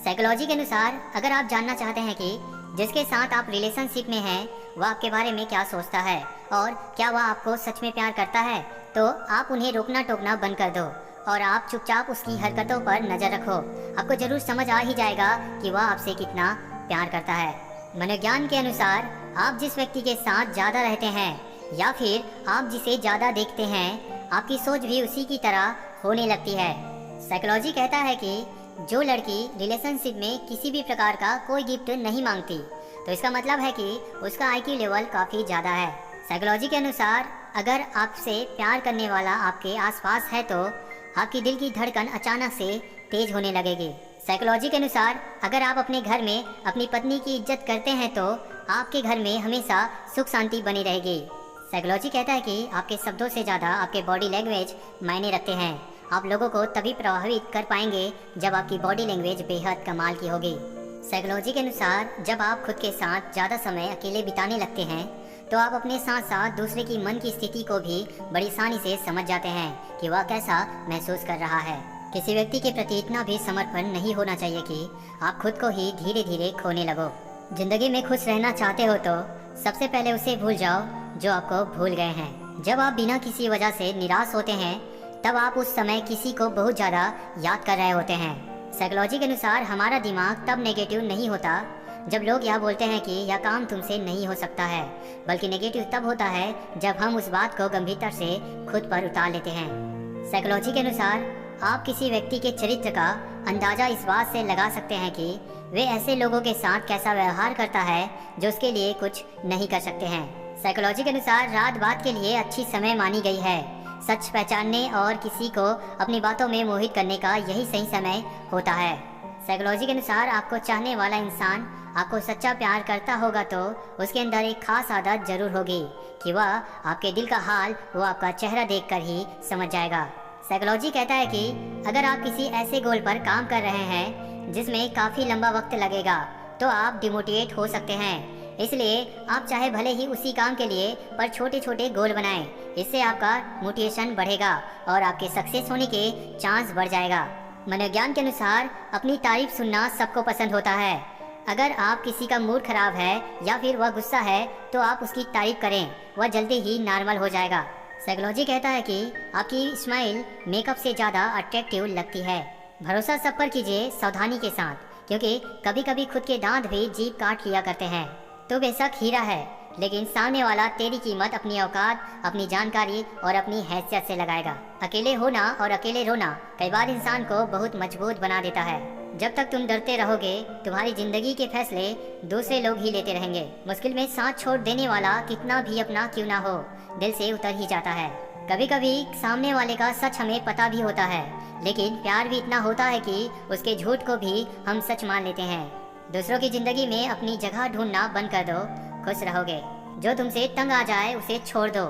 साइकोलॉजी के अनुसार अगर आप जानना चाहते हैं कि जिसके साथ आप रिलेशनशिप में हैं वह आपके बारे में क्या सोचता है और क्या वह आपको सच में प्यार करता है, तो आप उन्हें रोकना टोकना बंद कर दो और आप चुपचाप उसकी हरकतों पर नज़र रखो। आपको जरूर समझ आ ही जाएगा कि वह आपसे कितना प्यार करता है। मनोविज्ञान के अनुसार आप जिस व्यक्ति के साथ ज़्यादा रहते हैं या फिर आप जिसे ज़्यादा देखते हैं, आपकी सोच भी उसी की तरह होने लगती है। साइकोलॉजी कहता है कि जो लड़की रिलेशनशिप में किसी भी प्रकार का कोई गिफ्ट नहीं मांगती, तो इसका मतलब है कि उसका आईक्यू लेवल काफ़ी ज़्यादा है। साइकोलॉजी के अनुसार अगर आपसे प्यार करने वाला आपके आसपास है तो आपकी दिल की धड़कन अचानक से तेज होने लगेगी। साइकोलॉजी के अनुसार अगर आप अपने घर में अपनी पत्नी की इज्जत करते हैं तो आपके घर में हमेशा सुख शांति बनी रहेगी। साइकोलॉजी कहता है कि आपके शब्दों से ज़्यादा आपके बॉडी लैंग्वेज मायने रखते हैं। आप लोगों को तभी प्रभावित कर पाएंगे जब आपकी बॉडी लैंग्वेज बेहद कमाल की होगी। साइकोलॉजी के अनुसार जब आप खुद के साथ ज़्यादा समय अकेले बिताने लगते हैं तो आप अपने साथ साथ दूसरे की मन की स्थिति को भी बड़ी आसानी से समझ जाते हैं कि वह कैसा महसूस कर रहा है। किसी व्यक्ति के प्रति इतना भी समर्पण नहीं होना चाहिए कि आप खुद को ही धीरे धीरे खोने लगो। जिंदगी में खुश रहना चाहते हो तो सबसे पहले उसे भूल जाओ जो आपको भूल गए हैं। जब आप बिना किसी वजह से निराश होते हैं तब आप उस समय किसी को बहुत ज़्यादा याद कर रहे होते हैं। साइकोलॉजी के अनुसार हमारा दिमाग तब नेगेटिव नहीं होता जब लोग यह बोलते हैं कि यह काम तुमसे नहीं हो सकता है, बल्कि नेगेटिव तब होता है जब हम उस बात को गंभीरता से खुद पर उतार लेते हैं। साइकोलॉजी के अनुसार आप किसी व्यक्ति के चरित्र का अंदाजा इस बात से लगा सकते हैं कि वे ऐसे लोगों के साथ कैसा व्यवहार करता है जो उसके लिए कुछ नहीं कर सकते हैं। साइकोलॉजी के अनुसार रात बात के लिए अच्छी समय मानी गई है। सच पहचानने और किसी को अपनी बातों में मोहित करने का यही सही समय होता है। साइकोलॉजी के अनुसार आपको चाहने वाला इंसान आपको सच्चा प्यार करता होगा तो उसके अंदर एक खास आदत जरूर होगी कि वह आपके दिल का हाल वो आपका चेहरा देखकर ही समझ जाएगा। साइकोलॉजी कहता है कि अगर आप किसी ऐसे गोल पर काम कर रहे हैं जिसमें काफ़ी लंबा वक्त लगेगा तो आप डिमोटिवेट हो सकते हैं। इसलिए आप चाहे भले ही उसी काम के लिए पर छोटे छोटे गोल बनाएं। इससे आपका मोटिवेशन बढ़ेगा और आपके सक्सेस होने के चांस बढ़ जाएगा। मनोविज्ञान के अनुसार अपनी तारीफ सुनना सबको पसंद होता है। अगर आप किसी का मूड खराब है या फिर वह गुस्सा है तो आप उसकी तारीफ करें, वह जल्दी ही नॉर्मल हो जाएगा। साइकोलॉजी कहता है कि आपकी स्माइल मेकअप से ज़्यादा अट्रैक्टिव लगती है। भरोसा सब पर कीजिए सावधानी के साथ, क्योंकि कभी कभी खुद के दांत भी जीभ काट लिया करते हैं। तो बेशक हीरा है, लेकिन सामने वाला तेरी कीमत अपनी औकात, अपनी जानकारी और अपनी हैसियत से लगाएगा। अकेले होना और अकेले रोना कई बार इंसान को बहुत मजबूत बना देता है। जब तक तुम डरते रहोगे तुम्हारी जिंदगी के फैसले दूसरे लोग ही लेते रहेंगे। मुश्किल में साथ छोड़ देने वाला कितना भी अपना क्यों ना हो दिल से उतर ही जाता है। कभी कभी सामने वाले का सच हमें पता भी होता है, लेकिन प्यार भी इतना होता है कि उसके झूठ को भी हम सच मान लेते हैं। दूसरों की जिंदगी में अपनी जगह ढूंढना बंद कर दो, खुश रहोगे। जो तुमसे तंग आ जाए उसे छोड़ दो।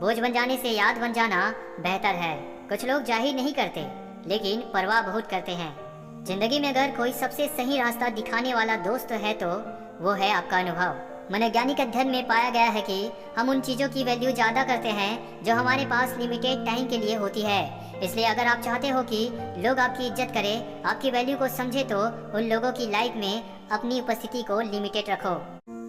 बोझ बन जाने से याद बन जाना बेहतर है। कुछ लोग जाहिर नहीं करते लेकिन परवाह बहुत करते हैं। जिंदगी में अगर कोई सबसे सही रास्ता दिखाने वाला दोस्त है तो वो है आपका अनुभव। मनोवैज्ञानिक अध्ययन में पाया गया है कि हम उन चीज़ों की वैल्यू ज़्यादा करते हैं जो हमारे पास लिमिटेड टाइम के लिए होती है। इसलिए अगर आप चाहते हो कि लोग आपकी इज्जत करें, आपकी वैल्यू को समझे, तो उन लोगों की लाइफ में अपनी उपस्थिति को लिमिटेड रखो।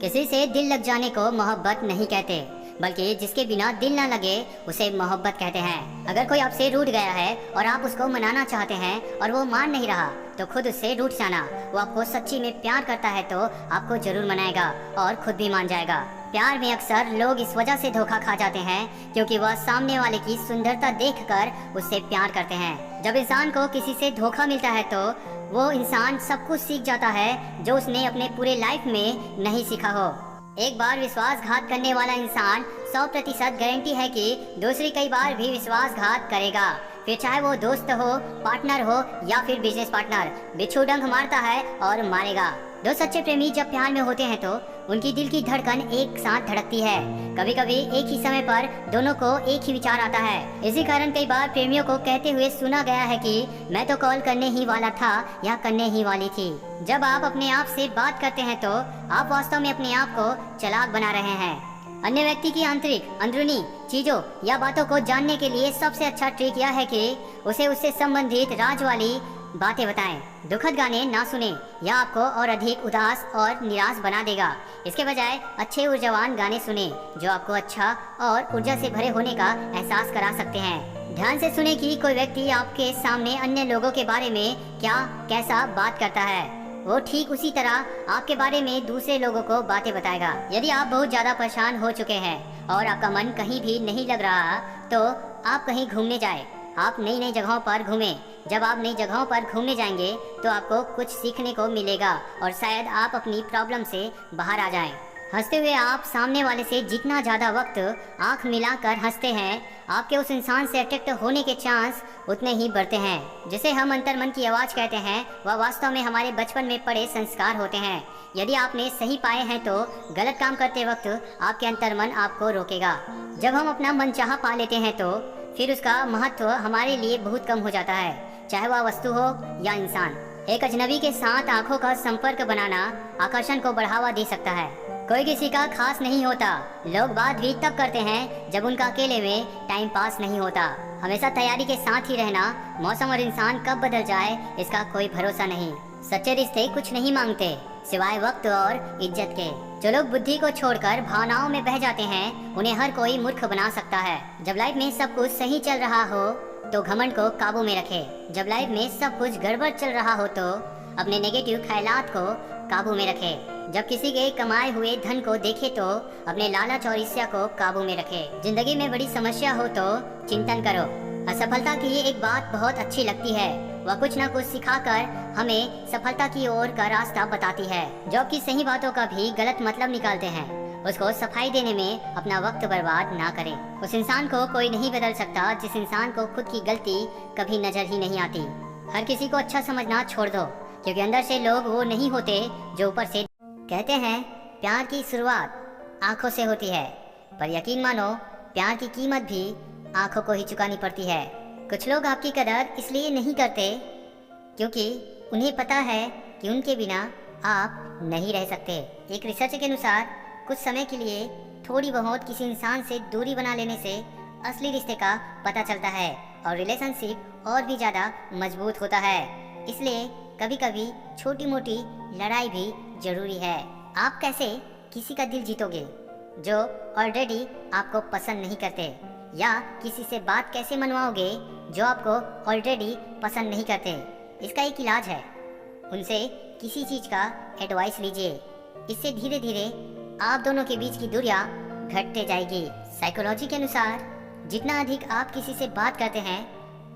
किसी से दिल लग जाने को मोहब्बत नहीं कहते, बल्कि जिसके बिना दिल ना लगे उसे मोहब्बत कहते हैं। अगर कोई आपसे रूठ गया है और आप उसको मनाना चाहते हैं और वो मान नहीं रहा तो खुद उससे रूठ जाना। वो आपको सच्ची में प्यार करता है तो आपको जरूर मनाएगा और खुद भी मान जाएगा। प्यार में अक्सर लोग इस वजह से धोखा खा जाते हैं क्योंकि वह सामने वाले की सुंदरता देखकर उससे प्यार करते हैं। जब इंसान को किसी से धोखा मिलता है तो वो इंसान सब कुछ सीख जाता है जो उसने अपने पूरे लाइफ में नहीं सीखा हो। एक बार विश्वासघात करने वाला इंसान 100% गारंटी है कि दूसरी कई बार भी विश्वासघात करेगा, फिर चाहे वो दोस्त हो, पार्टनर हो या फिर बिजनेस पार्टनर। बिच्छू डंक मारता है और मारेगा। दो सच्चे प्रेमी जब प्यार में होते हैं तो उनकी दिल की धड़कन एक साथ धड़कती है। कभी कभी एक ही समय पर दोनों को एक ही विचार आता है। इसी कारण कई बार प्रेमियों को कहते हुए सुना गया है कि मैं तो कॉल करने ही वाला था या करने ही वाली थी। जब आप अपने आप से बात करते हैं तो आप वास्तव में अपने आप को चालाक बना रहे हैं। अन्य व्यक्ति की आंतरिक अंदरूनी चीजों या बातों को जानने के लिए सबसे अच्छा ट्रिक यह है कि उसे उससे संबंधित राज वाली बातें बताएं। दुखद गाने ना सुने, यह आपको और अधिक उदास और निराश बना देगा। इसके बजाय अच्छे ऊर्जावान गाने सुने जो आपको अच्छा और ऊर्जा से भरे होने का एहसास करा सकते हैं। ध्यान से सुने कि कोई व्यक्ति आपके सामने अन्य लोगों के बारे में क्या कैसा बात करता है, वो ठीक उसी तरह आपके बारे में दूसरे लोगों को बातें बताएगा। यदि आप बहुत ज्यादा परेशान हो चुके हैं और आपका मन कहीं भी नहीं लग रहा तो आप कहीं घूमने जाएं। आप नई नई जगहों पर घूमें। जब आप नई जगहों पर घूमने जाएंगे तो आपको कुछ सीखने को मिलेगा और शायद आप अपनी प्रॉब्लम से बाहर आ जाएं। हंसते हुए आप सामने वाले से जितना ज़्यादा वक्त आंख मिलाकर हंसते हैं, आपके उस इंसान से अट्रैक्ट होने के चांस उतने ही बढ़ते हैं। जिसे हम अंतर्मन की आवाज़ कहते हैं, वह वास्तव में हमारे बचपन में पड़े संस्कार होते हैं। यदि आपने सही पाए हैं तो गलत काम करते वक्त आपके अंतर्मन आपको रोकेगा। जब हम अपना मनचाहा पा लेते हैं तो फिर उसका महत्व हमारे लिए बहुत कम हो जाता है, चाहे वह वस्तु हो या इंसान। एक अजनबी के साथ आंखों का संपर्क बनाना आकर्षण को बढ़ावा दे सकता है। कोई किसी का खास नहीं होता। लोग बात भी तब करते हैं जब उनका अकेले में टाइम पास नहीं होता। हमेशा तैयारी के साथ ही रहना। मौसम और इंसान कब बदल जाए इसका कोई भरोसा नहीं। सच्चे रिश्ते कुछ नहीं मांगते सिवाय वक्त और इज्जत के। जो लोग बुद्धि को छोड़कर भावनाओं में बह जाते हैं उन्हें हर कोई मूर्ख बना सकता है। जब लाइफ में सब कुछ सही चल रहा हो तो घमंड को काबू में रखें। जब लाइफ में सब कुछ गड़बड़ चल रहा हो तो अपने नेगेटिव ख्यालात को काबू में रखें। जब किसी के कमाए हुए धन को देखे तो अपने लालच और ईर्ष्या को काबू में रखें। जिंदगी में बड़ी समस्या हो तो चिंतन करो। असफलता की एक बात बहुत अच्छी लगती है, वह कुछ ना कुछ सिखाकर हमें सफलता की ओर का रास्ता बताती है। जो आपकी सही बातों का भी गलत मतलब निकालते हैं, उसको सफाई देने में अपना वक्त बर्बाद ना करें। उस इंसान को कोई नहीं बदल सकता जिस इंसान को खुद की गलती कभी नजर ही नहीं आती। हर किसी को अच्छा समझना छोड़ दो, क्योंकि अंदर से लोग वो नहीं होते जो ऊपर से। कहते हैं प्यार की शुरुआत आंखों से होती है, पर यकीन मानो प्यार की कीमत भी आंखों को ही चुकानी पड़ती है। कुछ लोग आपकी कदर इसलिए नहीं करते क्योंकि उन्हें पता है कि उनके बिना आप नहीं रह सकते। एक रिसर्च के अनुसार कुछ समय के लिए थोड़ी बहुत किसी इंसान से दूरी बना लेने से असली रिश्ते का पता चलता है और रिलेशनशिप और भी ज़्यादा मजबूत होता है। इसलिए कभी कभी छोटी मोटी लड़ाई भी जरूरी है। आप कैसे किसी का दिल जीतोगे जो ऑलरेडी आपको पसंद नहीं करते, या किसी से बात कैसे मनवाओगे जो आपको ऑलरेडी पसंद नहीं करते। इसका एक इलाज है, उनसे किसी चीज़ का एडवाइस लीजिए। इससे धीरे धीरे आप दोनों के बीच की दूरियां घटते जाएगी। साइकोलॉजी के अनुसार जितना अधिक आप किसी से बात करते हैं,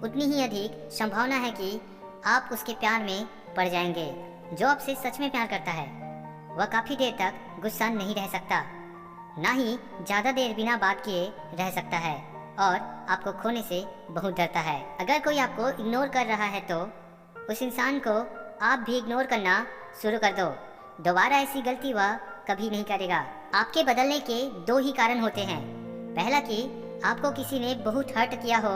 उतनी ही अधिक संभावना है कि आप उसके प्यार में पड़ जाएंगे। जो आपसे सच में प्यार करता है वह काफ़ी देर तक गुस्सा नहीं रह सकता, ना ही ज़्यादा देर बिना बात किए रह सकता है, और आपको खोने से बहुत डरता है। अगर कोई आपको इग्नोर कर रहा है तो उस इंसान को आप भी इग्नोर करना शुरू कर दो। दोबारा ऐसी गलती वह कभी नहीं करेगा। आपके बदलने के दो ही कारण होते हैं, पहला कि आपको किसी ने बहुत हर्ट किया हो,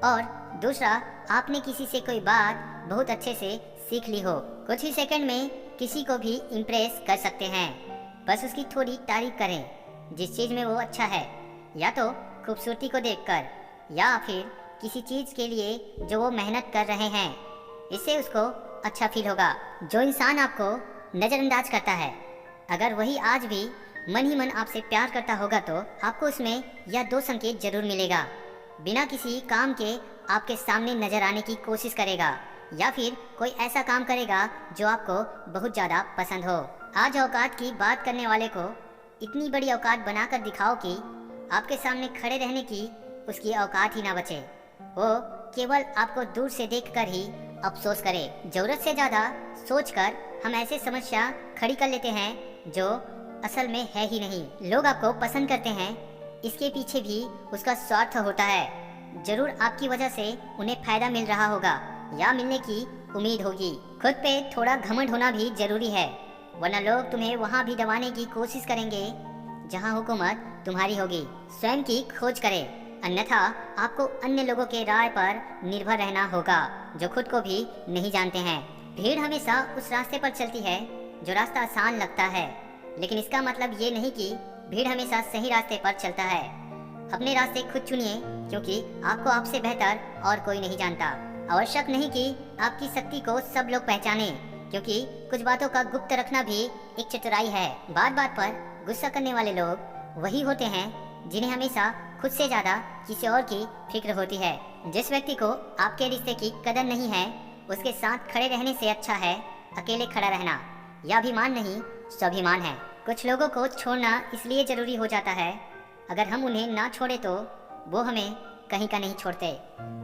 और दूसरा आपने किसी से कोई बात बहुत अच्छे से सीख ली हो। कुछ ही सेकंड में किसी को भी इम्प्रेस कर सकते हैं। बस उसकी थोड़ी तारीफ करें जिस चीज़ में वो अच्छा है, या तो खूबसूरती को देखकर, या फिर किसी चीज़ के लिए जो वो मेहनत कर रहे हैं। इससे उसको अच्छा फील होगा। जो इंसान आपको नज़रअंदाज करता है, अगर वही आज भी मन ही मन आपसे प्यार करता होगा तो आपको उसमें यह दो संकेत जरूर मिलेगा। बिना किसी काम के आपके सामने नजर आने की कोशिश करेगा, या फिर कोई ऐसा काम करेगा जो आपको बहुत ज़्यादा पसंद हो। आज औकात की बात करने वाले को इतनी बड़ी औकात बनाकर दिखाओ कि आपके सामने खड़े रहने की उसकी औकात ही ना बचे। वो केवल आपको दूर से देखकर ही अफसोस करे। जरूरत से ज़्यादा सोचकर हम ऐसे समस्या खड़ी कर लेते हैं जो असल में है ही नहीं। लोग आपको पसंद करते हैं, इसके पीछे भी उसका स्वार्थ होता है। जरूर आपकी वजह से उन्हें फायदा मिल रहा होगा या मिलने की उम्मीद होगी। खुद पे थोड़ा घमंड होना भी जरूरी है, वरना लोग तुम्हें वहाँ भी दबाने की कोशिश करेंगे जहाँ हुकूमत तुम्हारी होगी। स्वयं की खोज करें, अन्यथा आपको अन्य लोगों के राय पर निर्भर रहना होगा जो खुद को भी नहीं जानते हैं। भीड़ हमेशा उस रास्ते पर चलती है जो रास्ता आसान लगता है, लेकिन इसका मतलब ये नहीं कि भीड़ हमेशा सही रास्ते पर चलता है। अपने रास्ते खुद चुनिए, क्योंकि आपको आपसे बेहतर और कोई नहीं जानता। आवश्यक नहीं कि आपकी शक्ति को सब लोग पहचाने, क्योंकि कुछ बातों का गुप्त रखना भी एक चतुराई है। बात बात पर गुस्सा करने वाले लोग वही होते हैं जिन्हें हमेशा खुद से ज़्यादा किसी और की फिक्र होती है। जिस व्यक्ति को आपके रिश्ते की कदर नहीं है, उसके साथ खड़े रहने से अच्छा है अकेले खड़ा रहना। यह अभिमान नहीं, स्वाभिमान है। कुछ लोगों को छोड़ना इसलिए ज़रूरी हो जाता है, अगर हम उन्हें ना छोड़े तो वो हमें कहीं का नहीं छोड़ते।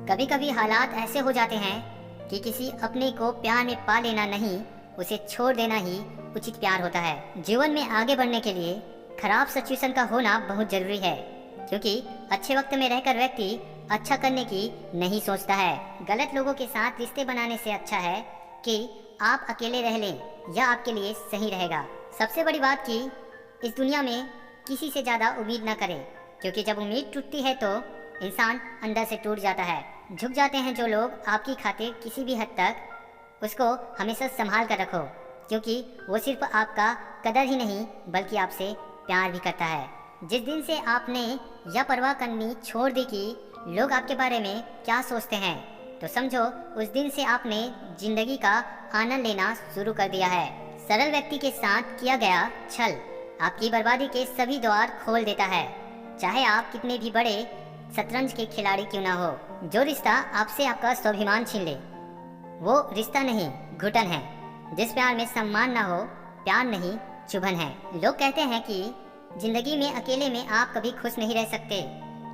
कभी कभी हालात ऐसे हो जाते हैं कि किसी अपने को प्यार में पा लेना नहीं, उसे छोड़ देना ही उचित प्यार होता है। जीवन में आगे बढ़ने के लिए खराब सिचुएशन का होना बहुत जरूरी है, क्योंकि अच्छे वक्त में रहकर व्यक्ति अच्छा करने की नहीं सोचता है। गलत लोगों के साथ रिश्ते बनाने से अच्छा है कि आप अकेले रह लें, यह आपके लिए सही रहेगा। सबसे बड़ी बात कि इस दुनिया में किसी से ज़्यादा उम्मीद ना करें, क्योंकि जब उम्मीद टूटती है तो इंसान अंदर से टूट जाता है। झुक जाते हैं जो लोग आपकी खातिर किसी भी हद तक, उसको हमेशा संभाल कर रखो, क्योंकि वो सिर्फ आपका कदर ही नहीं बल्कि आपसे प्यार भी करता है। जिस दिन से आपने यह परवाह करनी छोड़ दी कि लोग आपके बारे में क्या सोचते हैं, तो समझो उस दिन से आपने जिंदगी का आनंद लेना शुरू कर दिया है। सरल व्यक्ति के साथ किया गया छल आपकी बर्बादी के सभी द्वार खोल देता है, चाहे आप कितने भी बड़े शतरंज के खिलाड़ी क्यों ना हो। जो रिश्ता आपसे आपका स्वाभिमान छीन ले वो रिश्ता नहीं, घुटन है। जिस प्यार में सम्मान ना हो, प्यार नहीं, चुभन है। लोग कहते हैं कि जिंदगी में अकेले में आप कभी खुश नहीं रह सकते,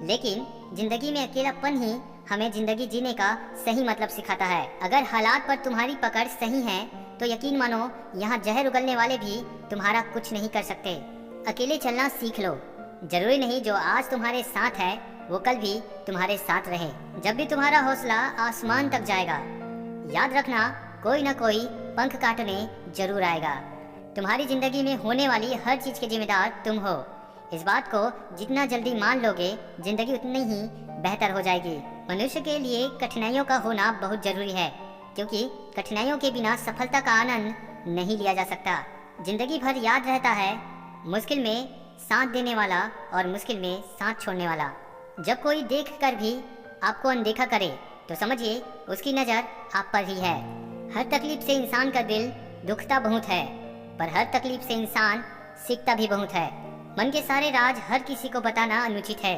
लेकिन जिंदगी में अकेलापन ही हमें जिंदगी जीने का सही मतलब सिखाता है। अगर हालात पर तुम्हारी पकड़ सही है तो यकीन मानो यहाँ जहर उगलने वाले भी तुम्हारा कुछ नहीं कर सकते। अकेले चलना सीख लो। जरूरी नहीं जो आज तुम्हारे साथ है वो कल भी तुम्हारे साथ रहे। जब भी तुम्हारा हौसला आसमान तक जाएगा, याद रखना कोई ना कोई पंख काटने जरूर आएगा। तुम्हारी जिंदगी में होने वाली हर चीज के जिम्मेदार तुम हो। इस बात को जितना जल्दी मान लोगे, जिंदगी उतनी ही बेहतर हो जाएगी। मनुष्य के लिए कठिनाइयों का होना बहुत जरूरी है, क्योंकि कठिनाइयों के बिना सफलता का आनंद नहीं लिया जा सकता। जिंदगी भर याद रहता है मुश्किल में साथ देने वाला और मुश्किल में साथ छोड़ने वाला। जब कोई देख कर भी आपको अनदेखा करे तो समझिए उसकी नज़र आप पर ही है। हर तकलीफ से इंसान का दिल दुखता बहुत है, पर हर तकलीफ से इंसान सीखता भी बहुत है। मन के सारे राज हर किसी को बताना अनुचित है,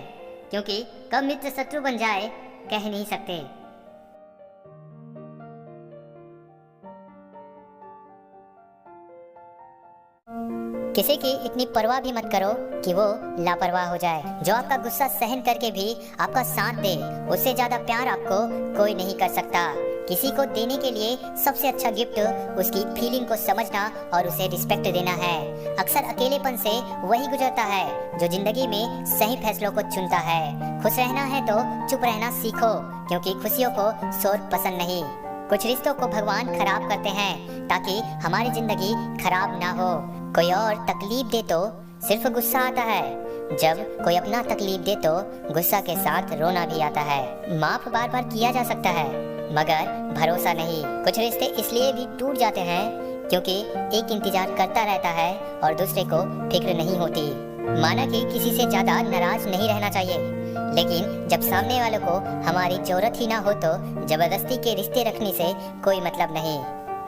क्योंकि कब मित्र शत्रु बन जाए कह नहीं सकते। किसी की इतनी परवाह भी मत करो कि वो लापरवाह हो जाए। जो आपका गुस्सा सहन करके भी आपका साथ दे, उससे ज्यादा प्यार आपको कोई नहीं कर सकता। किसी को देने के लिए सबसे अच्छा गिफ्ट उसकी फीलिंग को समझना और उसे रिस्पेक्ट देना है। अक्सर अकेलेपन से वही गुजरता है जो जिंदगी में सही फैसलों को चुनता है। खुश रहना है तो चुप रहना सीखो, क्योंकि खुशियों को शोर पसंद नहीं। कुछ रिश्तों को भगवान खराब करते हैं ताकि हमारी जिंदगी खराब ना हो। कोई और तकलीफ दे तो सिर्फ गुस्सा आता है, जब कोई अपना तकलीफ दे तो गुस्सा के साथ रोना भी आता है। माफ बार बार किया जा सकता है, मगर भरोसा नहीं। कुछ रिश्ते इसलिए भी टूट जाते हैं क्योंकि एक इंतजार करता रहता है और दूसरे को फिक्र नहीं होती। माना कि किसी से ज्यादा नाराज नहीं रहना चाहिए, लेकिन जब सामने वालों को हमारी जरूरत ही ना हो तो जबरदस्ती के रिश्ते रखने से कोई मतलब नहीं।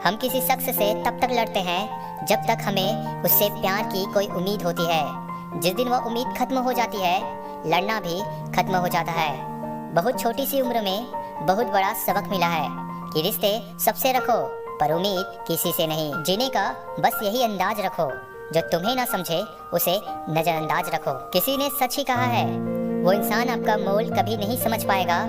हम किसी शख्स से तब तक लड़ते हैं जब तक हमें उससे प्यार की कोई उम्मीद होती है। जिस दिन वह उम्मीद खत्म हो जाती है, लड़ना भी खत्म हो जाता है। बहुत छोटी सी उम्र में बहुत बड़ा सबक मिला है कि रिश्ते सबसे रखो पर उम्मीद किसी से नहीं। जीने का बस यही अंदाज रखो, जो तुम्हें ना समझे उसे नजरअंदाज रखो। किसी ने सच ही कहा है, वो इंसान आपका मोल कभी नहीं समझ पाएगा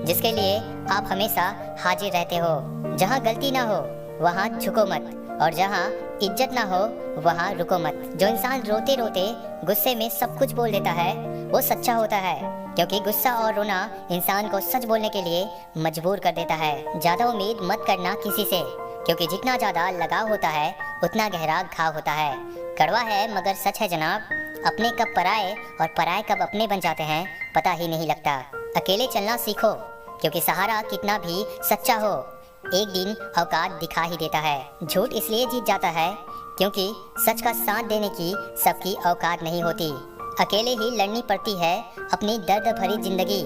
जिसके लिए आप हमेशा हाजिर रहते हो। जहाँ गलती ना हो वहाँ झुको मत, और जहाँ इज्जत ना हो वहाँ रुको मत। जो इंसान रोते रोते गुस्से में सब कुछ बोल देता है वो सच्चा होता है, क्योंकि गुस्सा और रोना इंसान को सच बोलने के लिए मजबूर कर देता है। ज्यादा उम्मीद मत करना किसी से, क्योंकि जितना ज्यादा लगाव होता है उतना गहरा घाव होता है। कड़वा है मगर सच है जनाब, अपने कब पराए और पराए कब अपने बन जाते हैं पता ही नहीं लगता। अकेले चलना सीखो, क्योंकि सहारा कितना भी सच्चा हो एक दिन औकात दिखा ही देता है। झूठ इसलिए जीत जाता है क्योंकि सच का साथ देने की सबकी औकात नहीं होती। अकेले ही लड़नी पड़ती है अपनी दर्द भरी जिंदगी।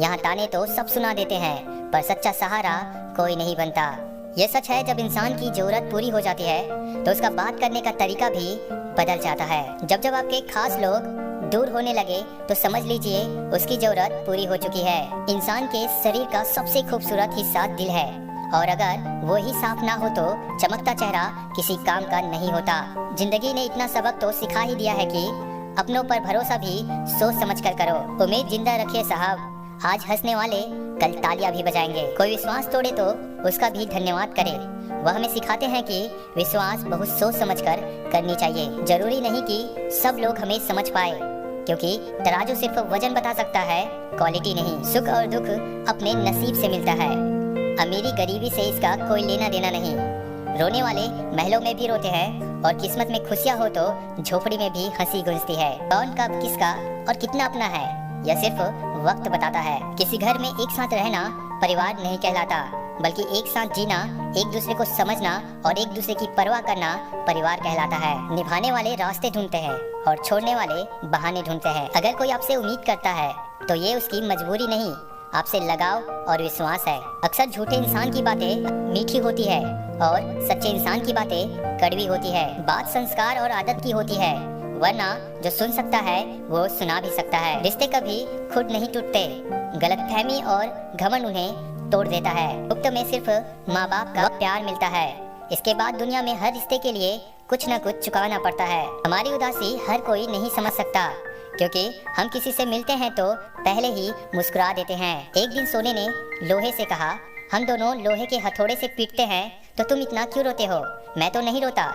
यहाँ ताने तो सब सुना देते हैं, पर सच्चा सहारा कोई नहीं बनता। ये सच है, जब इंसान की जरूरत पूरी हो जाती है तो उसका बात करने का तरीका भी बदल जाता है। जब जब आपके खास लोग दूर होने लगे तो समझ लीजिए उसकी जरूरत पूरी हो चुकी है। इंसान के शरीर का सबसे खूबसूरत हिस्सा दिल है, और अगर वो ही साफ ना हो तो चमकता चेहरा किसी काम का नहीं होता। जिंदगी ने इतना सबक तो सिखा ही दिया है कि अपनों पर भरोसा भी सोच समझ कर करो। उम्मीद जिंदा रखिए साहब, आज हंसने वाले कल तालियां भी बजाएंगे। कोई विश्वास तोड़े तो उसका भी धन्यवाद करे। वह हमें सिखाते हैं कि विश्वास बहुत सोच समझ कर करनी चाहिए। जरूरी नहीं कि सब लोग हमें समझ पाए, क्योंकि तराजू सिर्फ वजन बता सकता है, क्वालिटी नहीं। सुख और दुख अपने नसीब से मिलता है, अमीरी गरीबी से इसका कोई लेना देना नहीं। रोने वाले महलों में भी रोते हैं, और किस्मत में खुशियाँ हो तो झोपड़ी में भी हंसी गूंजती है। कौन कब किसका और कितना अपना है यह सिर्फ वक्त बताता है। किसी घर में एक साथ रहना परिवार नहीं कहलाता, बल्कि एक साथ जीना, एक दूसरे को समझना और एक दूसरे की परवाह करना परिवार कहलाता है। निभाने वाले रास्ते ढूंढते हैं और छोड़ने वाले बहाने ढूंढते हैं। अगर कोई आपसे उम्मीद करता है तो ये उसकी मजबूरी नहीं, आपसे लगाव और विश्वास है। अक्सर झूठे इंसान की बातें मीठी होती है और सच्चे इंसान की बातें कड़वी होती है। बात संस्कार और आदत की होती है, वरना जो सुन सकता है वो सुना भी सकता है। रिश्ते कभी खुद नहीं टूटते, गलतफहमी और घमंड उन्हें तोड़ देता है। गुप्त में सिर्फ माँ बाप का प्यार मिलता है, इसके बाद दुनिया में हर रिश्ते के लिए कुछ न कुछ चुकाना पड़ता है। हमारी उदासी हर कोई नहीं समझ सकता, क्योंकि हम किसी से मिलते हैं तो पहले ही मुस्कुरा देते हैं। एक दिन सोने ने लोहे से कहा, हम दोनों लोहे के हथौड़े से पीटते हैं तो तुम इतना क्यों रोते हो? मैं तो नहीं रोता।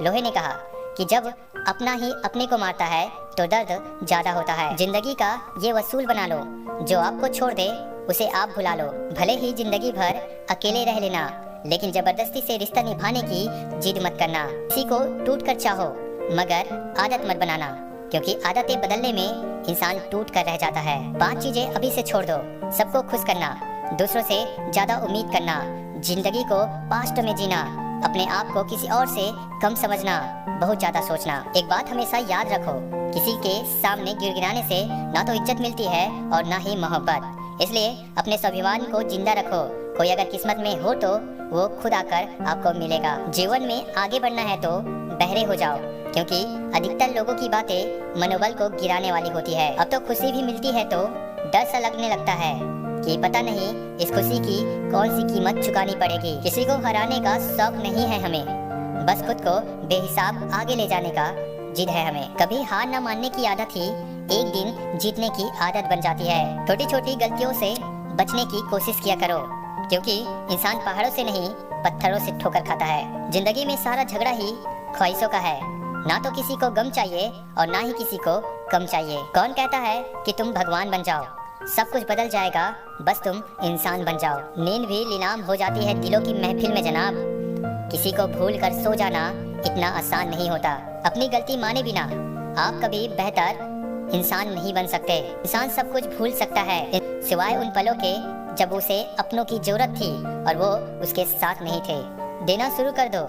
लोहे ने कहा कि जब अपना ही अपने को मारता है तो दर्द ज्यादा होता है। जिंदगी का ये वसूल बना लो, जो आपको छोड़ दे उसे आप भुला लो। भले ही जिंदगी भर अकेले रह लेना, लेकिन जबरदस्ती से रिश्ता निभाने की जिद मत करना। किसी को टूट कर चाहो, मगर आदत मत बनाना, क्योंकि आदतें बदलने में इंसान टूट कर रह जाता है। 5 चीजें अभी से छोड़ दो। सबको खुश करना, दूसरों से ज्यादा उम्मीद करना, जिंदगी को पास्ट में जीना, अपने आप को किसी और से कम समझना, बहुत ज्यादा सोचना। एक बात हमेशा याद रखो, किसी के सामने गिड़गिड़ाने से ना तो इज्जत मिलती है और ना ही मोहब्बत। इसलिए अपने स्वाभिमान को जिंदा रखो। कोई अगर किस्मत में हो तो वो खुद आकर आपको मिलेगा। जीवन में आगे बढ़ना है तो बहरे हो जाओ, क्योंकि अधिकतर लोगों की बातें मनोबल को गिराने वाली होती है। अब तो खुशी भी मिलती है तो डर सा लगने लगता है कि पता नहीं इस खुशी की कौन सी कीमत चुकानी पड़ेगी। किसी को हराने का शौक नहीं है हमें, बस खुद को बेहिसाब आगे ले जाने का जिद है हमें। कभी हार न मानने की आदत ही एक दिन जीतने की आदत बन जाती है। छोटी छोटी गलतियों से बचने की कोशिश किया करो, क्योंकि इंसान पहाड़ों से नहीं पत्थरों से ठोकर खाता है। जिंदगी में सारा झगड़ा ही ख्वाहिशों का है। ना तो किसी को गम चाहिए और ना ही किसी को कम चाहिए। कौन कहता है कि तुम भगवान बन जाओ? सब कुछ बदल जाएगा, बस तुम इंसान बन जाओ। नींद भी नीलाम हो जाती है दिलों की महफिल में जनाब। किसी को भूल कर सो जाना इतना आसान नहीं होता। अपनी गलती माने बिना आप कभी बेहतर इंसान नहीं बन सकते। इंसान सब कुछ भूल सकता है, सिवाय उन पलों के जब उसे अपनों की जरूरत थी और वो उसके साथ नहीं थे। देना शुरू कर दो,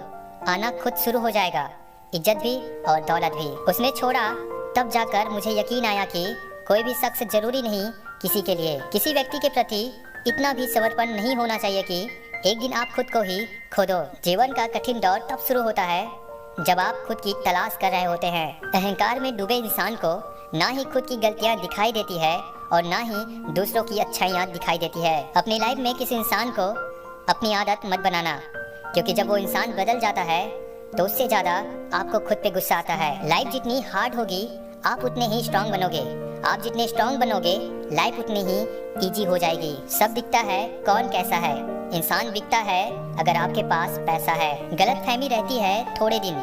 आना खुद शुरू हो जाएगा, इज्जत भी और दौलत भी। उसने छोड़ा तब जाकर मुझे यकीन आया कि कोई भी शख्स जरूरी नहीं किसी के लिए। किसी व्यक्ति के प्रति इतना भी समर्पण नहीं होना चाहिए कि एक दिन आप खुद को ही खो दो। जीवन का कठिन दौर तब शुरू होता है जब आप खुद की तलाश कर रहे होते हैं। अहंकार में डूबे इंसान को ना ही खुद की गलतियां दिखाई देती है और ना ही दूसरों की अच्छाइयां दिखाई देती है। अपनी लाइफ में किसी इंसान को अपनी आदत मत बनाना, क्योंकि जब वो इंसान बदल जाता है तो उससे ज्यादा आपको खुद पे गुस्सा आता है। लाइफ जितनी हार्ड होगी आप उतने ही स्ट्रांग बनोगे। आप जितने स्ट्रांग बनोगे लाइफ उतनी ही इजी हो जाएगी। सब दिखता है कौन कैसा है, इंसान बिकता है अगर आपके पास पैसा है। गलत फहमी रहती है थोड़े दिन,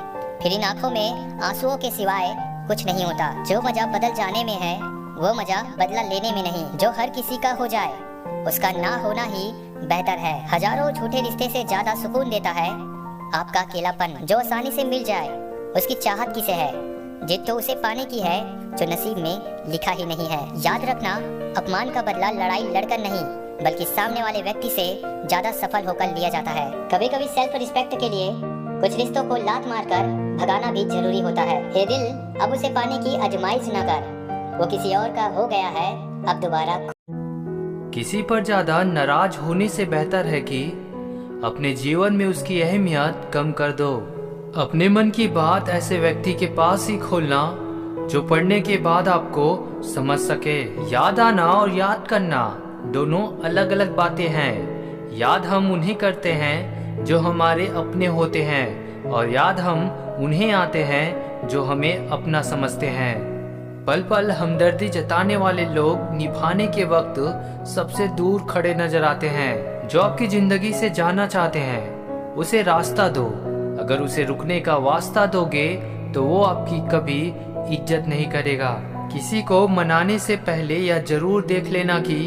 फिर इन आंखों में आंसुओं के सिवाय कुछ नहीं होता। जो मजा बदल जाने में है वो मजा बदला लेने में नहीं। जो हर किसी का हो जाए उसका ना होना ही बेहतर है। हजारों झूठे रिश्ते से ज्यादा सुकून देता है आपका अकेलापन। जो आसानी से मिल जाए उसकी चाहत किसे है? जिद तो उसे पाने की है जो नसीब में लिखा ही नहीं है। याद रखना, अपमान का बदला लड़ाई लड़कर नहीं बल्कि सामने वाले व्यक्ति से ज्यादा सफल होकर लिया जाता है। कभी कभी सेल्फ रिस्पेक्ट के लिए कुछ रिश्तों को लात मारकर भगाना भी जरूरी होता है। ये दिल अब उसे पाने की आजमाइश न कर, वो किसी और का हो गया है अब दोबारा। किसी पर ज्यादा नाराज होने से बेहतर है कि अपने जीवन में उसकी अहमियत कम कर दो। अपने मन की बात ऐसे व्यक्ति के पास ही खोलना जो पढ़ने के बाद आपको समझ सके। याद आना और याद करना दोनों अलग अलग बातें हैं। याद हम उन्हें करते हैं जो हमारे अपने होते हैं, और याद हम उन्हें आते हैं जो हमें अपना समझते हैं। पल पल हमदर्दी जताने वाले लोग निभाने के वक्त सबसे दूर खड़े नजर आते हैं। जो आपकी जिंदगी से जाना चाहते हैं उसे रास्ता दो। अगर उसे रुकने का वास्ता दोगे तो वो आपकी कभी इज्जत नहीं करेगा। किसी को मनाने से पहले यह जरूर देख लेना कि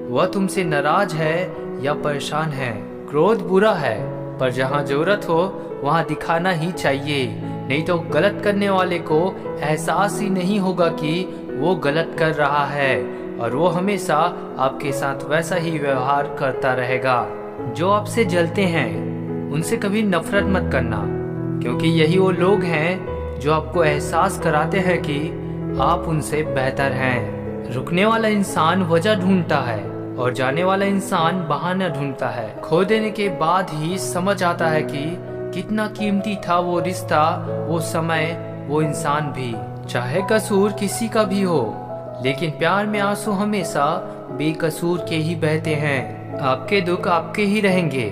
वह तुमसे नाराज है या परेशान है। क्रोध बुरा है, पर जहाँ जरूरत हो वहाँ दिखाना ही चाहिए, नहीं तो गलत करने वाले को एहसास ही नहीं होगा कि वो गलत कर रहा है, और वो हमेशा आपके साथ वैसा ही व्यवहार करता रहेगा। जो आपसे जलते हैं उनसे कभी नफरत मत करना, क्योंकि यही वो लोग हैं जो आपको एहसास कराते हैं कि आप उनसे बेहतर हैं। रुकने वाला इंसान वजह ढूंढता है और जाने वाला इंसान बहाना ढूंढता है। खो देने के बाद ही समझ आता है कि कितना कीमती था वो रिश्ता, वो समय, वो इंसान भी। चाहे कसूर किसी का भी हो, लेकिन प्यार में आंसू हमेशा बेकसूर के ही बहते हैं। आपके दुख आपके ही रहेंगे।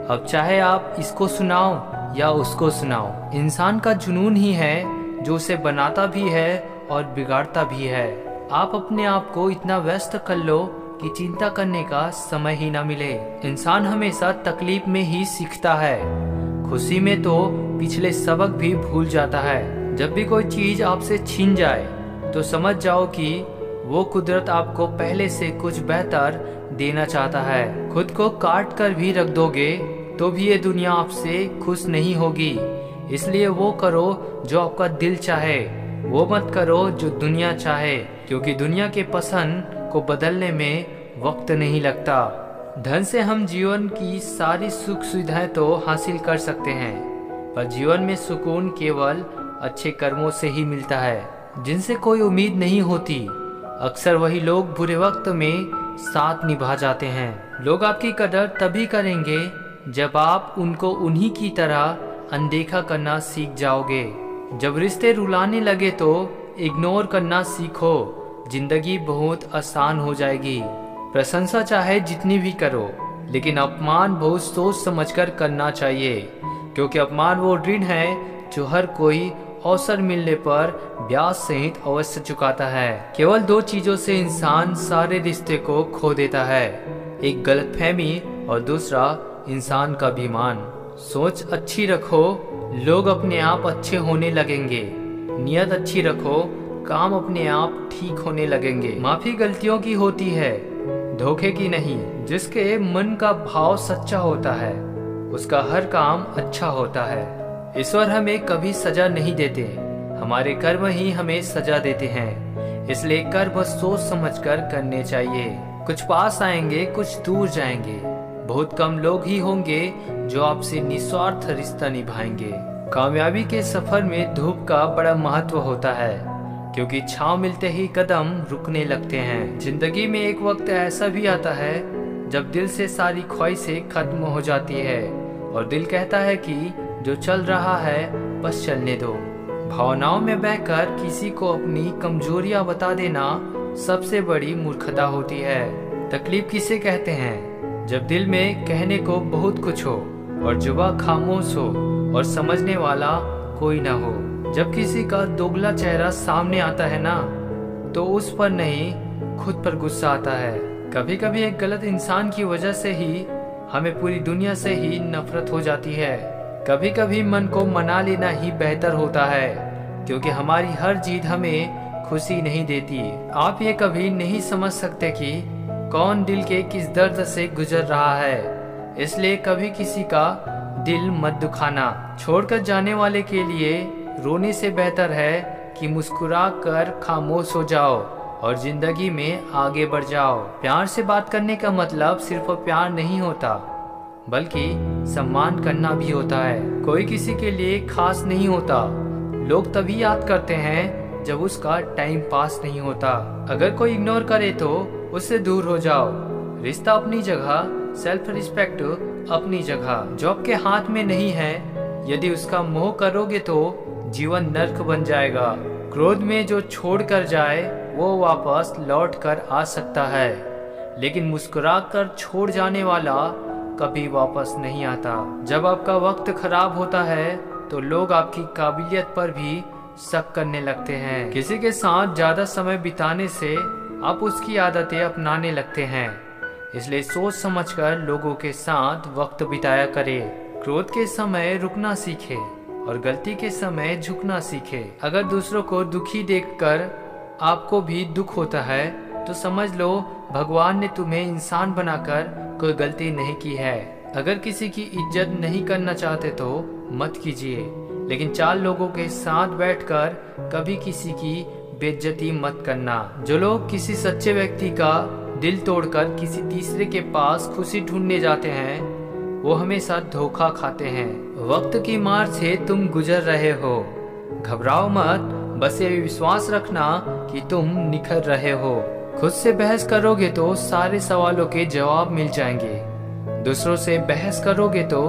अब चाहे आप इसको सुनाओ या उसको सुनाओ। इंसान का जुनून ही है जो उसे बनाता भी है और बिगाड़ता भी है। आप अपने आप को इतना व्यस्त कर लो कि चिंता करने का समय ही ना मिले। इंसान हमेशा तकलीफ में ही सीखता है, खुशी में तो पिछले सबक भी भूल जाता है। जब भी कोई चीज आपसे छीन जाए तो समझ जाओ कि वो कुदरत आपको पहले से कुछ बेहतर देना चाहता है। खुद को काट कर भी रख दोगे तो भी ये दुनिया आपसे खुश नहीं होगी। इसलिए वो करो जो आपका दिल चाहे, वो मत करो जो दुनिया चाहे, क्योंकि दुनिया के पसंद को बदलने में वक्त नहीं लगता। धन से हम जीवन की सारी सुख सुविधाएं तो हासिल कर सकते हैं, पर जीवन में सुकून केवल अच्छे कर्मों से ही मिलता है, जिनसे कोई उम्मीद नहीं होती। अक्सर वही लोग बुरे वक्त में साथ निभा जाते हैं। लोग आपकी कदर तभी करेंगे जब आप उनको उन्हीं की तरह अनदेखा करना सीख जाओगे। जब रिश्ते रुलाने लगे तो इग्नोर करना सीखो, जिंदगी बहुत आसान हो जाएगी। प्रशंसा चाहे जितनी भी करो, लेकिन अपमान बहुत सोच समझकर करना चाहिए, क्योंकि अपमान वो ऋण है जो हर कोई अवसर मिलने पर ब्याज सहित अवश्य चुकाता है। केवल दो चीजों से इंसान सारे रिश्ते को खो देता है, एक गलतफहमी और दूसरा इंसान का अभिमान। सोच अच्छी रखो, लोग अपने आप अच्छे होने लगेंगे। नियत अच्छी रखो, काम अपने आप ठीक होने लगेंगे। माफी गलतियों की होती है, धोखे की नहीं। जिसके मन का भाव सच्चा होता है उसका हर काम अच्छा होता है। ईश्वर हमें कभी सजा नहीं देते, हमारे कर्म ही हमें सजा देते हैं। इसलिए कर्म सोच समझकर करने चाहिए। कुछ पास आएंगे, कुछ दूर जाएंगे। बहुत कम लोग ही होंगे जो आपसे निस्वार्थ रिश्ता निभाएंगे। कामयाबी के सफर में धूप का बड़ा महत्व होता है, क्योंकि छांव मिलते ही कदम रुकने लगते हैं। जिंदगी में एक वक्त ऐसा भी आता है जब दिल से सारी ख्वाहिशें खत्म हो जाती है और दिल कहता है कि जो चल रहा है बस चलने दो। भावनाओं में बहकर किसी को अपनी कमजोरियां बता देना सबसे बड़ी मूर्खता होती है। तकलीफ किसे कहते हैं? जब दिल में कहने को बहुत कुछ हो और जुबान खामोश हो और समझने वाला कोई ना हो। जब किसी का दोगला चेहरा सामने आता है ना, तो उस पर नहीं खुद पर गुस्सा आता है। कभी कभी एक गलत इंसान की वजह से ही हमें पूरी दुनिया से ही नफरत हो जाती है। कभी कभी मन को मना लेना ही बेहतर होता है, क्योंकि हमारी हर जीत हमें खुशी नहीं देती। आप ये कभी नहीं समझ सकते कि कौन दिल के किस दर्द से गुजर रहा है, इसलिए कभी किसी का दिल मत दुखाना। छोड़कर जाने वाले के लिए रोने से बेहतर है कि मुस्कुरा कर खामोश हो जाओ और जिंदगी में आगे बढ़ जाओ। प्यार से बात करने का मतलब सिर्फ प्यार नहीं होता, बल्कि सम्मान करना भी होता है। कोई किसी के लिए खास नहीं होता, लोग तभी याद करते हैं जब उसका टाइम पास नहीं होता। अगर कोई इग्नोर करे तो उससे दूर हो जाओ। रिश्ता अपनी जगह, सेल्फ रिस्पेक्ट अपनी जगह। जो आपके हाथ में नहीं है, यदि उसका मोह करोगे तो जीवन नर्क बन जाएगा। क्रोध में जो छोड़ कर जाए वो वापस लौट कर आ सकता है, लेकिन मुस्कुरा कर छोड़ जाने वाला कभी वापस नहीं आता। जब आपका वक्त खराब होता है तो लोग आपकी काबिलियत पर भी शक करने लगते हैं। किसी के साथ ज्यादा समय बिताने से आप उसकी आदतें अपनाने लगते हैं, इसलिए सोच समझकर लोगों के साथ वक्त बिताया करें। क्रोध के समय रुकना सीखे और गलती के समय झुकना सीखे। अगर दूसरों को दुखी देखकर आपको भी दुख होता है तो समझ लो भगवान ने तुम्हें इंसान बनाकर कोई गलती नहीं की है। अगर किसी की इज्जत नहीं करना चाहते तो मत कीजिए, लेकिन 4 लोगों के साथ बैठकर कभी किसी की बेइज्जती मत करना। जो लोग किसी सच्चे व्यक्ति का दिल तोड़कर किसी तीसरे के पास खुशी ढूंढने जाते हैं, वो हमेशा धोखा खाते हैं। वक्त की मार से तुम गुजर रहे हो, घबराओ मत, बस ये विश्वास रखना कि तुम निखर रहे हो। खुद से बहस करोगे तो सारे सवालों के जवाब मिल जाएंगे। दूसरों से बहस करोगे तो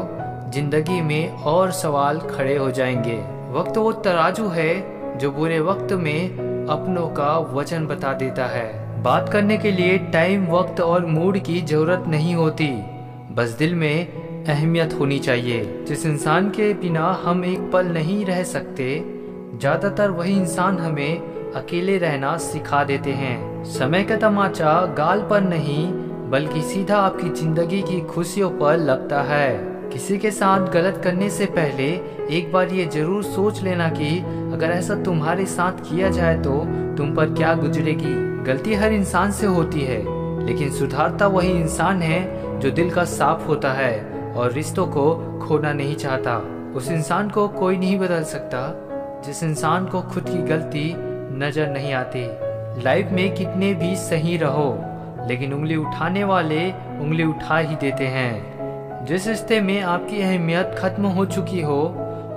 जिंदगी में और सवाल खड़े हो जाएंगे। वक्त वो तराजू है जो बुरे वक्त में अपनों का वजन बता देता है। बात करने के लिए टाइम, वक्त और मूड की जरूरत नहीं होती, बस दिल में अहमियत होनी चाहिए। जिस इंसान के बिना हम एक पल नहीं रह सकते, ज़्यादातर वही इंसान हमें अकेले रहना सिखा देते हैं। समय का तमाचा गाल पर नहीं बल्कि सीधा आपकी ज़िंदगी की खुशियों पर लगता है। किसी के साथ गलत करने से पहले एक बार ये जरूर सोच लेना कि अगर ऐसा तुम्हारे साथ किया जाए तो तुम पर क्या गुजरेगी। गलती हर इंसान से होती है, लेकिन सुधारता वही इंसान है जो दिल का साफ होता है और रिश्तों को खोना नहीं चाहता। उस इंसान को कोई नहीं बदल सकता जिस इंसान को खुद की गलती नजर नहीं आती। लाइफ में कितने भी सही रहो, लेकिन उंगली उठाने वाले उंगली उठा ही देते हैं। जिस रिश्ते में आपकी अहमियत खत्म हो चुकी हो,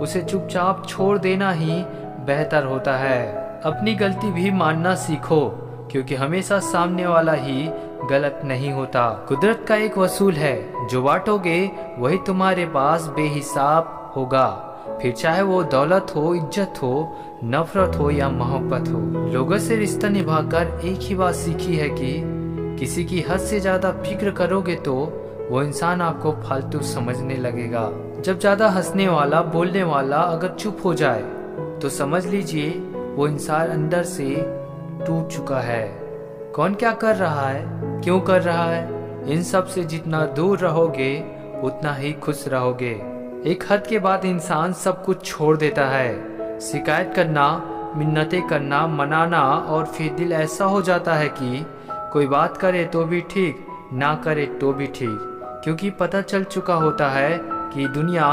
उसे चुपचाप छोड़ देना ही बेहतर होता है। अपनी गलती भी मानना सीखो, क्योंकि हमेशा सामने वाला ही गलत नहीं होता। कुदरत का एक वसूल है, जो बांटोगे वही तुम्हारे पास बेहिसाब होगा, फिर चाहे वो दौलत हो, इज्जत हो, नफरत हो या मोहब्बत हो। लोगों से रिश्ता निभाकर एक ही बात सीखी है कि किसी की हद से ज्यादा फिक्र करोगे तो वो इंसान आपको फालतू समझने लगेगा। जब ज्यादा हंसने वाला, बोलने वाला अगर चुप हो जाए तो समझ लीजिए वो इंसान अंदर से टूट चुका है। कौन क्या कर रहा है, क्यों कर रहा है, इन सब से जितना दूर रहोगे उतना ही खुश रहोगे। एक हद के बाद इंसान सब कुछ छोड़ देता है। शिकायत करना, मिन्नतें करना, मनाना, और फिर दिल ऐसा हो जाता है कि कोई बात करे तो भी ठीक, ना करे तो भी ठीक, क्योंकि पता चल चुका होता है कि दुनिया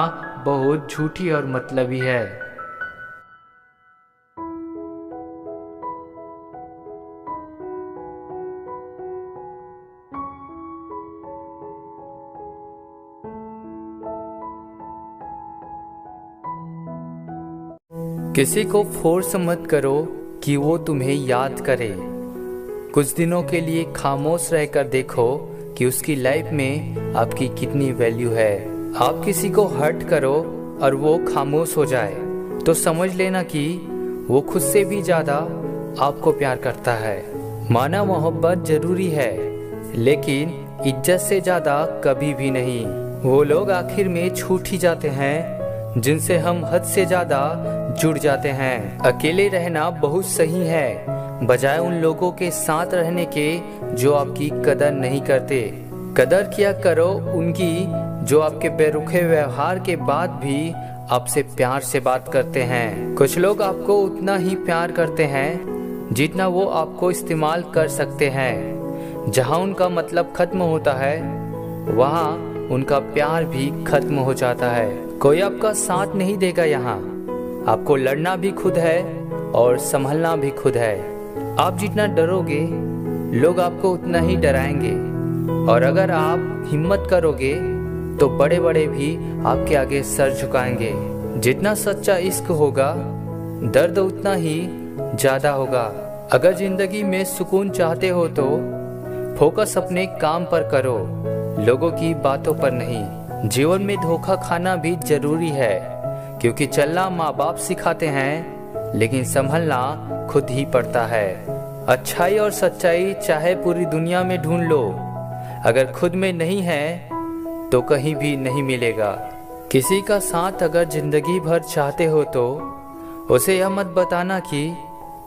बहुत झूठी और मतलबी है। किसी को फोर्स मत करो कि वो तुम्हें याद करे। कुछ दिनों के लिए खामोश रहकर देखो कि उसकी लाइफ में आपकी कितनी वैल्यू है। आप किसी को हर्ट करो और वो खामोश हो जाए तो समझ लेना कि वो खुद से भी ज़्यादा आपको प्यार करता है। माना मोहब्बत ज़रूरी है, लेकिन इज्जत से ज़्यादा कभी भी नहीं। वो लोग आखिर में छूट ही जाते हैं जिनसे हम हद से ज़्यादा जुड़ जाते हैं। अकेले रहना बहुत सही है, बजाय उन लोगों के साथ रहने के जो आपकी कदर नहीं करते। कदर किया करो उनकी जो आपके बेरुखे व्यवहार के बाद भी आपसे प्यार से बात करते हैं। कुछ लोग आपको उतना ही प्यार करते हैं जितना वो आपको इस्तेमाल कर सकते हैं। जहाँ उनका मतलब खत्म होता है, वहाँ उनका प्यार भी खत्म हो जाता है। कोई आपका साथ नहीं देगा यहाँ। आपको लड़ना भी खुद है और संभलना भी खुद है। आप जितना डरोगे, लोग आपको उतना ही डराएंगे, और अगर आप हिम्मत करोगे तो बड़े बड़े भी आपके आगे सर झुकाएंगे। जितना सच्चा इश्क होगा, दर्द उतना ही ज़्यादा होगा। अगर जिंदगी में सुकून चाहते हो तो फोकस अपने काम पर करो, लोगों की बातों पर नहीं। जीवन में धोखा खाना भी जरूरी है, क्योंकि चलना माँ बाप सिखाते हैं, लेकिन संभलना खुद ही पड़ता है। अच्छाई और सच्चाई चाहे पूरी दुनिया में ढूंढ लो, अगर खुद में नहीं है तो कहीं भी नहीं मिलेगा। किसी का साथ अगर जिंदगी भर चाहते हो तो उसे यह मत बताना कि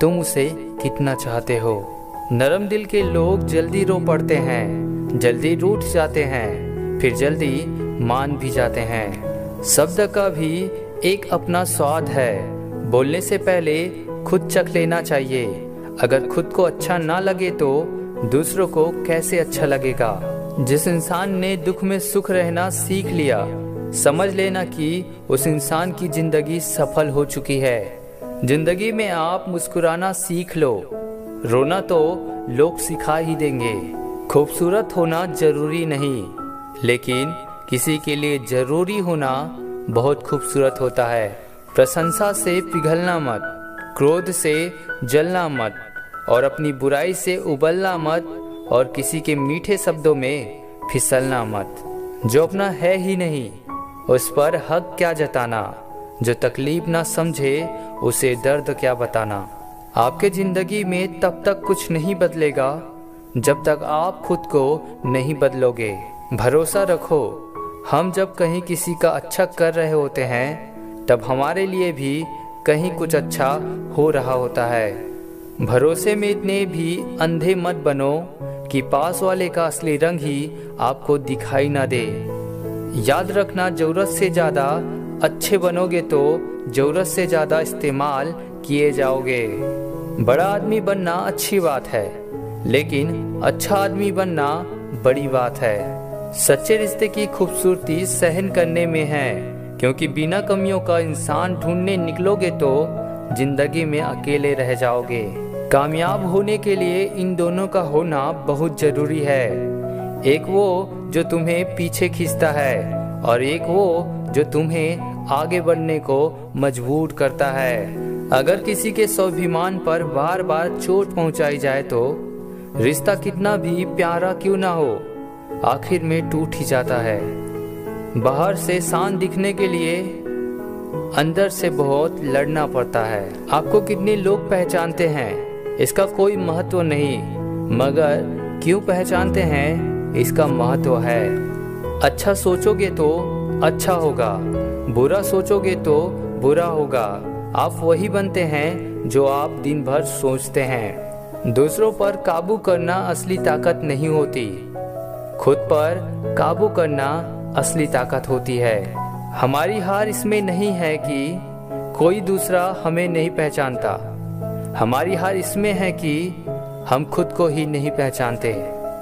तुम उसे कितना चाहते हो। नरम दिल के लोग जल्दी रो पड़ते हैं, जल्दी रूठ जाते हैं, फिर जल्दी मान भी जाते हैं। शब्द का भी एक अपना स्वाद है। बोलने से पहले खुद चख लेना चाहिए। अगर खुद को अच्छा ना लगे तो दूसरों को कैसे अच्छा लगेगा। जिस इंसान ने दुख में सुख रहना सीख लिया, समझ लेना कि उस इंसान की जिंदगी सफल हो चुकी है। जिंदगी में आप मुस्कुराना सीख लो, रोना तो लोग सिखा ही देंगे। खूबसूरत होना जरूरी नहीं, लेकिन किसी के लिए जरूरी होना बहुत खूबसूरत होता है। प्रशंसा से पिघलना मत, क्रोध से जलना मत, और अपनी बुराई से उबलना मत, और किसी के मीठे शब्दों में फिसलना मत। जो अपना है ही नहीं उस पर हक क्या जताना, जो तकलीफ ना समझे उसे दर्द क्या बताना। आपके जिंदगी में तब तक कुछ नहीं बदलेगा जब तक आप खुद को नहीं बदलोगे। भरोसा रखो, हम जब कहीं किसी का अच्छा कर रहे होते हैं तब हमारे लिए भी कहीं कुछ अच्छा हो रहा होता है। भरोसे में इतने भी अंधे मत बनो कि पास वाले का असली रंग ही आपको दिखाई ना दे। याद रखना, ज़रूरत से ज़्यादा अच्छे बनोगे तो ज़रूरत से ज़्यादा इस्तेमाल किए जाओगे। बड़ा आदमी बनना अच्छी बात है, लेकिन अच्छा आदमी बनना बड़ी बात है। सच्चे रिश्ते की खूबसूरती सहन करने में है, क्योंकि बिना कमियों का इंसान ढूंढने निकलोगे तो जिंदगी में अकेले रह जाओगे। कामयाब होने के लिए इन दोनों का होना बहुत जरूरी है। एक वो जो तुम्हें पीछे खींचता है और एक वो जो तुम्हें आगे बढ़ने को मजबूर करता है। अगर किसी के स्वाभिमान पर बार बार चोट पहुंचाई जाए तो रिश्ता कितना भी प्यारा क्यों ना हो, आखिर में टूट ही जाता है। बाहर से शांत दिखने के लिए अंदर से बहुत लड़ना पड़ता है। आपको कितने लोग पहचानते हैं इसका कोई महत्व नहीं, मगर क्यों पहचानते हैं इसका महत्व है। अच्छा सोचोगे तो अच्छा होगा, बुरा सोचोगे तो बुरा होगा। आप वही बनते हैं जो आप दिन भर सोचते हैं। दूसरों पर काबू करना असली ताकत नहीं होती, खुद पर काबू करना असली ताकत होती है। हमारी हार इसमें नहीं है कि कोई दूसरा हमें नहीं पहचानता, हमारी हार इसमें है कि हम खुद को ही नहीं पहचानते।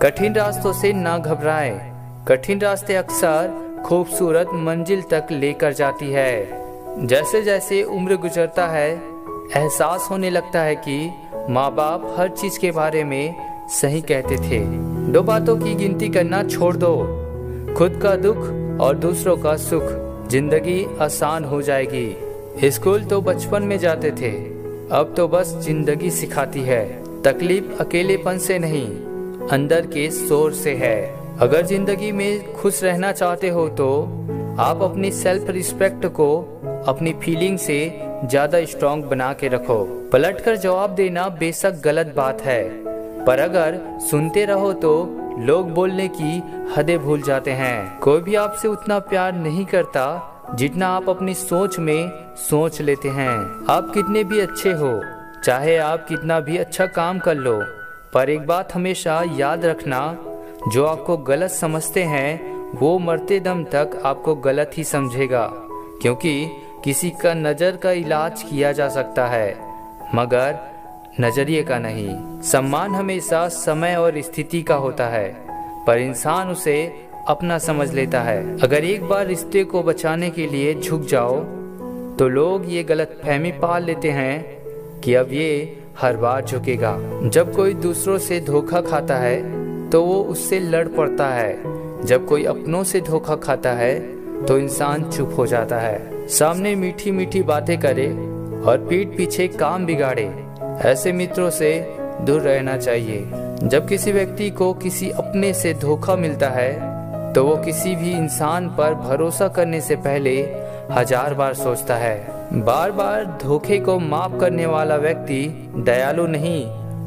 कठिन रास्तों से ना घबराएं, कठिन रास्ते अक्सर खूबसूरत मंजिल तक लेकर जाती है। जैसे जैसे उम्र गुजरता है एहसास होने लगता है कि माँ बाप हर चीज के बारे में सही कहते थे। दो बातों की गिनती करना छोड़ दो, खुद का दुख और दूसरों का सुख, जिंदगी आसान हो जाएगी। स्कूल तो बचपन में जाते थे, अब तो बस जिंदगी सिखाती है। तकलीफ अकेलेपन से नहीं, अंदर के शोर से है। अगर जिंदगी में खुश रहना चाहते हो तो आप अपनी सेल्फ रिस्पेक्ट को अपनी फीलिंग से ज्यादा स्ट्रॉन्ग बना के रखो। पलटकर जवाब देना बेशक गलत बात है, पर अगर सुनते रहो तो लोग बोलने की हदें भूल जाते हैं। कोई भी आपसे उतना प्यार नहीं करता जितना आप अपनी सोच में सोच लेते हैं। आप कितने भी अच्छे हो, चाहे आप कितना भी अच्छा काम कर लो, पर एक बात हमेशा याद रखना, जो आपको गलत समझते हैं वो मरते दम तक आपको गलत ही समझेगा। क्योंकि किसी का नज़र का इलाज किया जा सकता है, मगर नजरिए का नहीं। सम्मान हमेशा समय और स्थिति का होता है, पर इंसान उसे अपना समझ लेता है। अगर एक बार रिश्ते को बचाने के लिए झुक जाओ तो लोग ये गलतफहमी पाल लेते हैं कि अब ये हर बार झुकेगा। जब कोई दूसरों से धोखा खाता है तो वो उससे लड़ पड़ता है, जब कोई अपनों से धोखा खाता है तो इंसान चुप हो जाता है। सामने मीठी मीठी बातें करे और पीठ पीछे काम बिगाड़े, ऐसे मित्रों से दूर रहना चाहिए। जब किसी व्यक्ति को किसी अपने से धोखा मिलता है तो वो किसी भी इंसान पर भरोसा करने से पहले 1000 बार सोचता है। बार बार धोखे को माफ करने वाला व्यक्ति दयालु नहीं,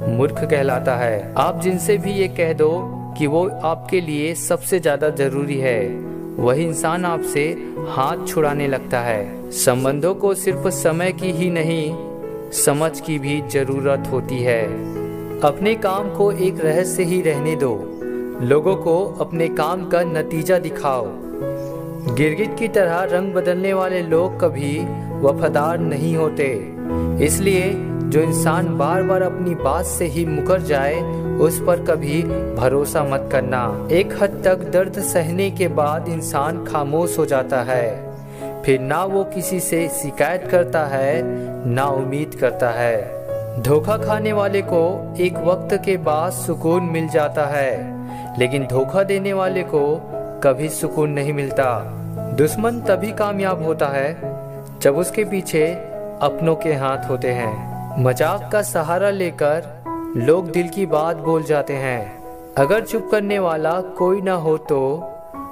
मूर्ख कहलाता है। आप जिनसे भी ये कह दो कि वो आपके लिए सबसे ज्यादा जरूरी है, वही इंसान आपसे हाथ छुड़ाने लगता है। संबंधों को सिर्फ समय की ही नहीं, समझ की भी जरूरत होती है। अपने काम को एक रहस्य ही रहने दो, लोगों को अपने काम का नतीजा दिखाओ। गिरगिट की तरह रंग बदलने वाले लोग कभी वफादार नहीं होते, इसलिए जो इंसान बार बार अपनी बात से ही मुकर जाए उस पर कभी भरोसा मत करना। एक हद तक दर्द सहने के बाद इंसान खामोश हो जाता है, फिर ना वो किसी से शिकायत करता है ना उम्मीद करता है। धोखा खाने वाले को एक वक्त के बाद सुकून मिल जाता है, लेकिन धोखा देने वाले को कभी सुकून नहीं मिलता। दुश्मन तभी कामयाब होता है जब उसके पीछे अपनों के हाथ होते हैं। मजाक का सहारा लेकर लोग दिल की बात बोल जाते हैं। अगर चुप करने वाला कोई ना हो तो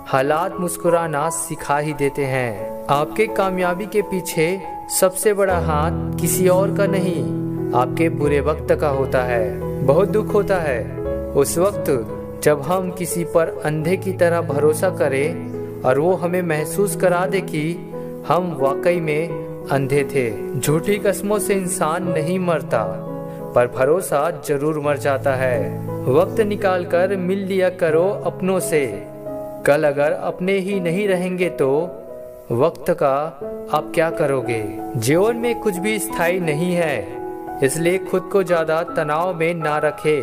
हालात मुस्कुराना सिखा ही देते हैं। आपके कामयाबी के पीछे सबसे बड़ा हाथ किसी और का नहीं, आपके बुरे वक्त का होता है। बहुत दुख होता है उस वक्त जब हम किसी पर अंधे की तरह भरोसा करें और वो हमें महसूस करा दे कि हम वाकई में अंधे थे। झूठी कस्मों से इंसान नहीं मरता, पर भरोसा जरूर मर जाता है। वक्त निकाल कर मिल लिया करो अपनों से, कल अगर अपने ही नहीं रहेंगे तो वक्त का आप क्या करोगे। जीवन में कुछ भी स्थायी नहीं है, इसलिए खुद को ज्यादा तनाव में ना रखें,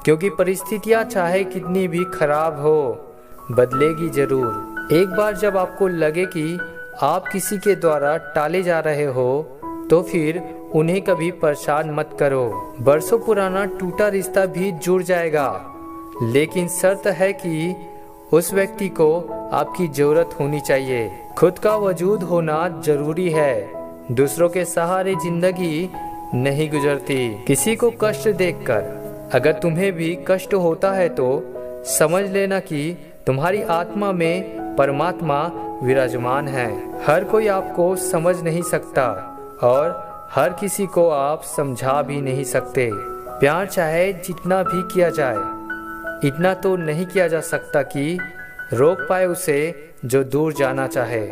क्योंकि परिस्थितियां चाहे कितनी भी खराब हो बदलेगी जरूर। एक बार जब आपको लगे कि आप किसी के द्वारा टाले जा रहे हो तो फिर उन्हें कभी परेशान मत करो। बरसों पुराना टूटा रिश्ता भी जुड़ जाएगा, लेकिन शर्त है कि उस व्यक्ति को आपकी जरूरत होनी चाहिए। खुद का वजूद होना जरूरी है, दूसरों के सहारे जिंदगी नहीं गुजरती। किसी को कष्ट देखकर अगर तुम्हें भी कष्ट होता है तो समझ लेना कि तुम्हारी आत्मा में परमात्मा विराजमान है। हर कोई आपको समझ नहीं सकता और हर किसी को आप समझा भी नहीं सकते। प्यार चाहे जितना भी किया जाए, इतना तो नहीं किया जा सकता कि रोक पाए उसे जो दूर जाना चाहे।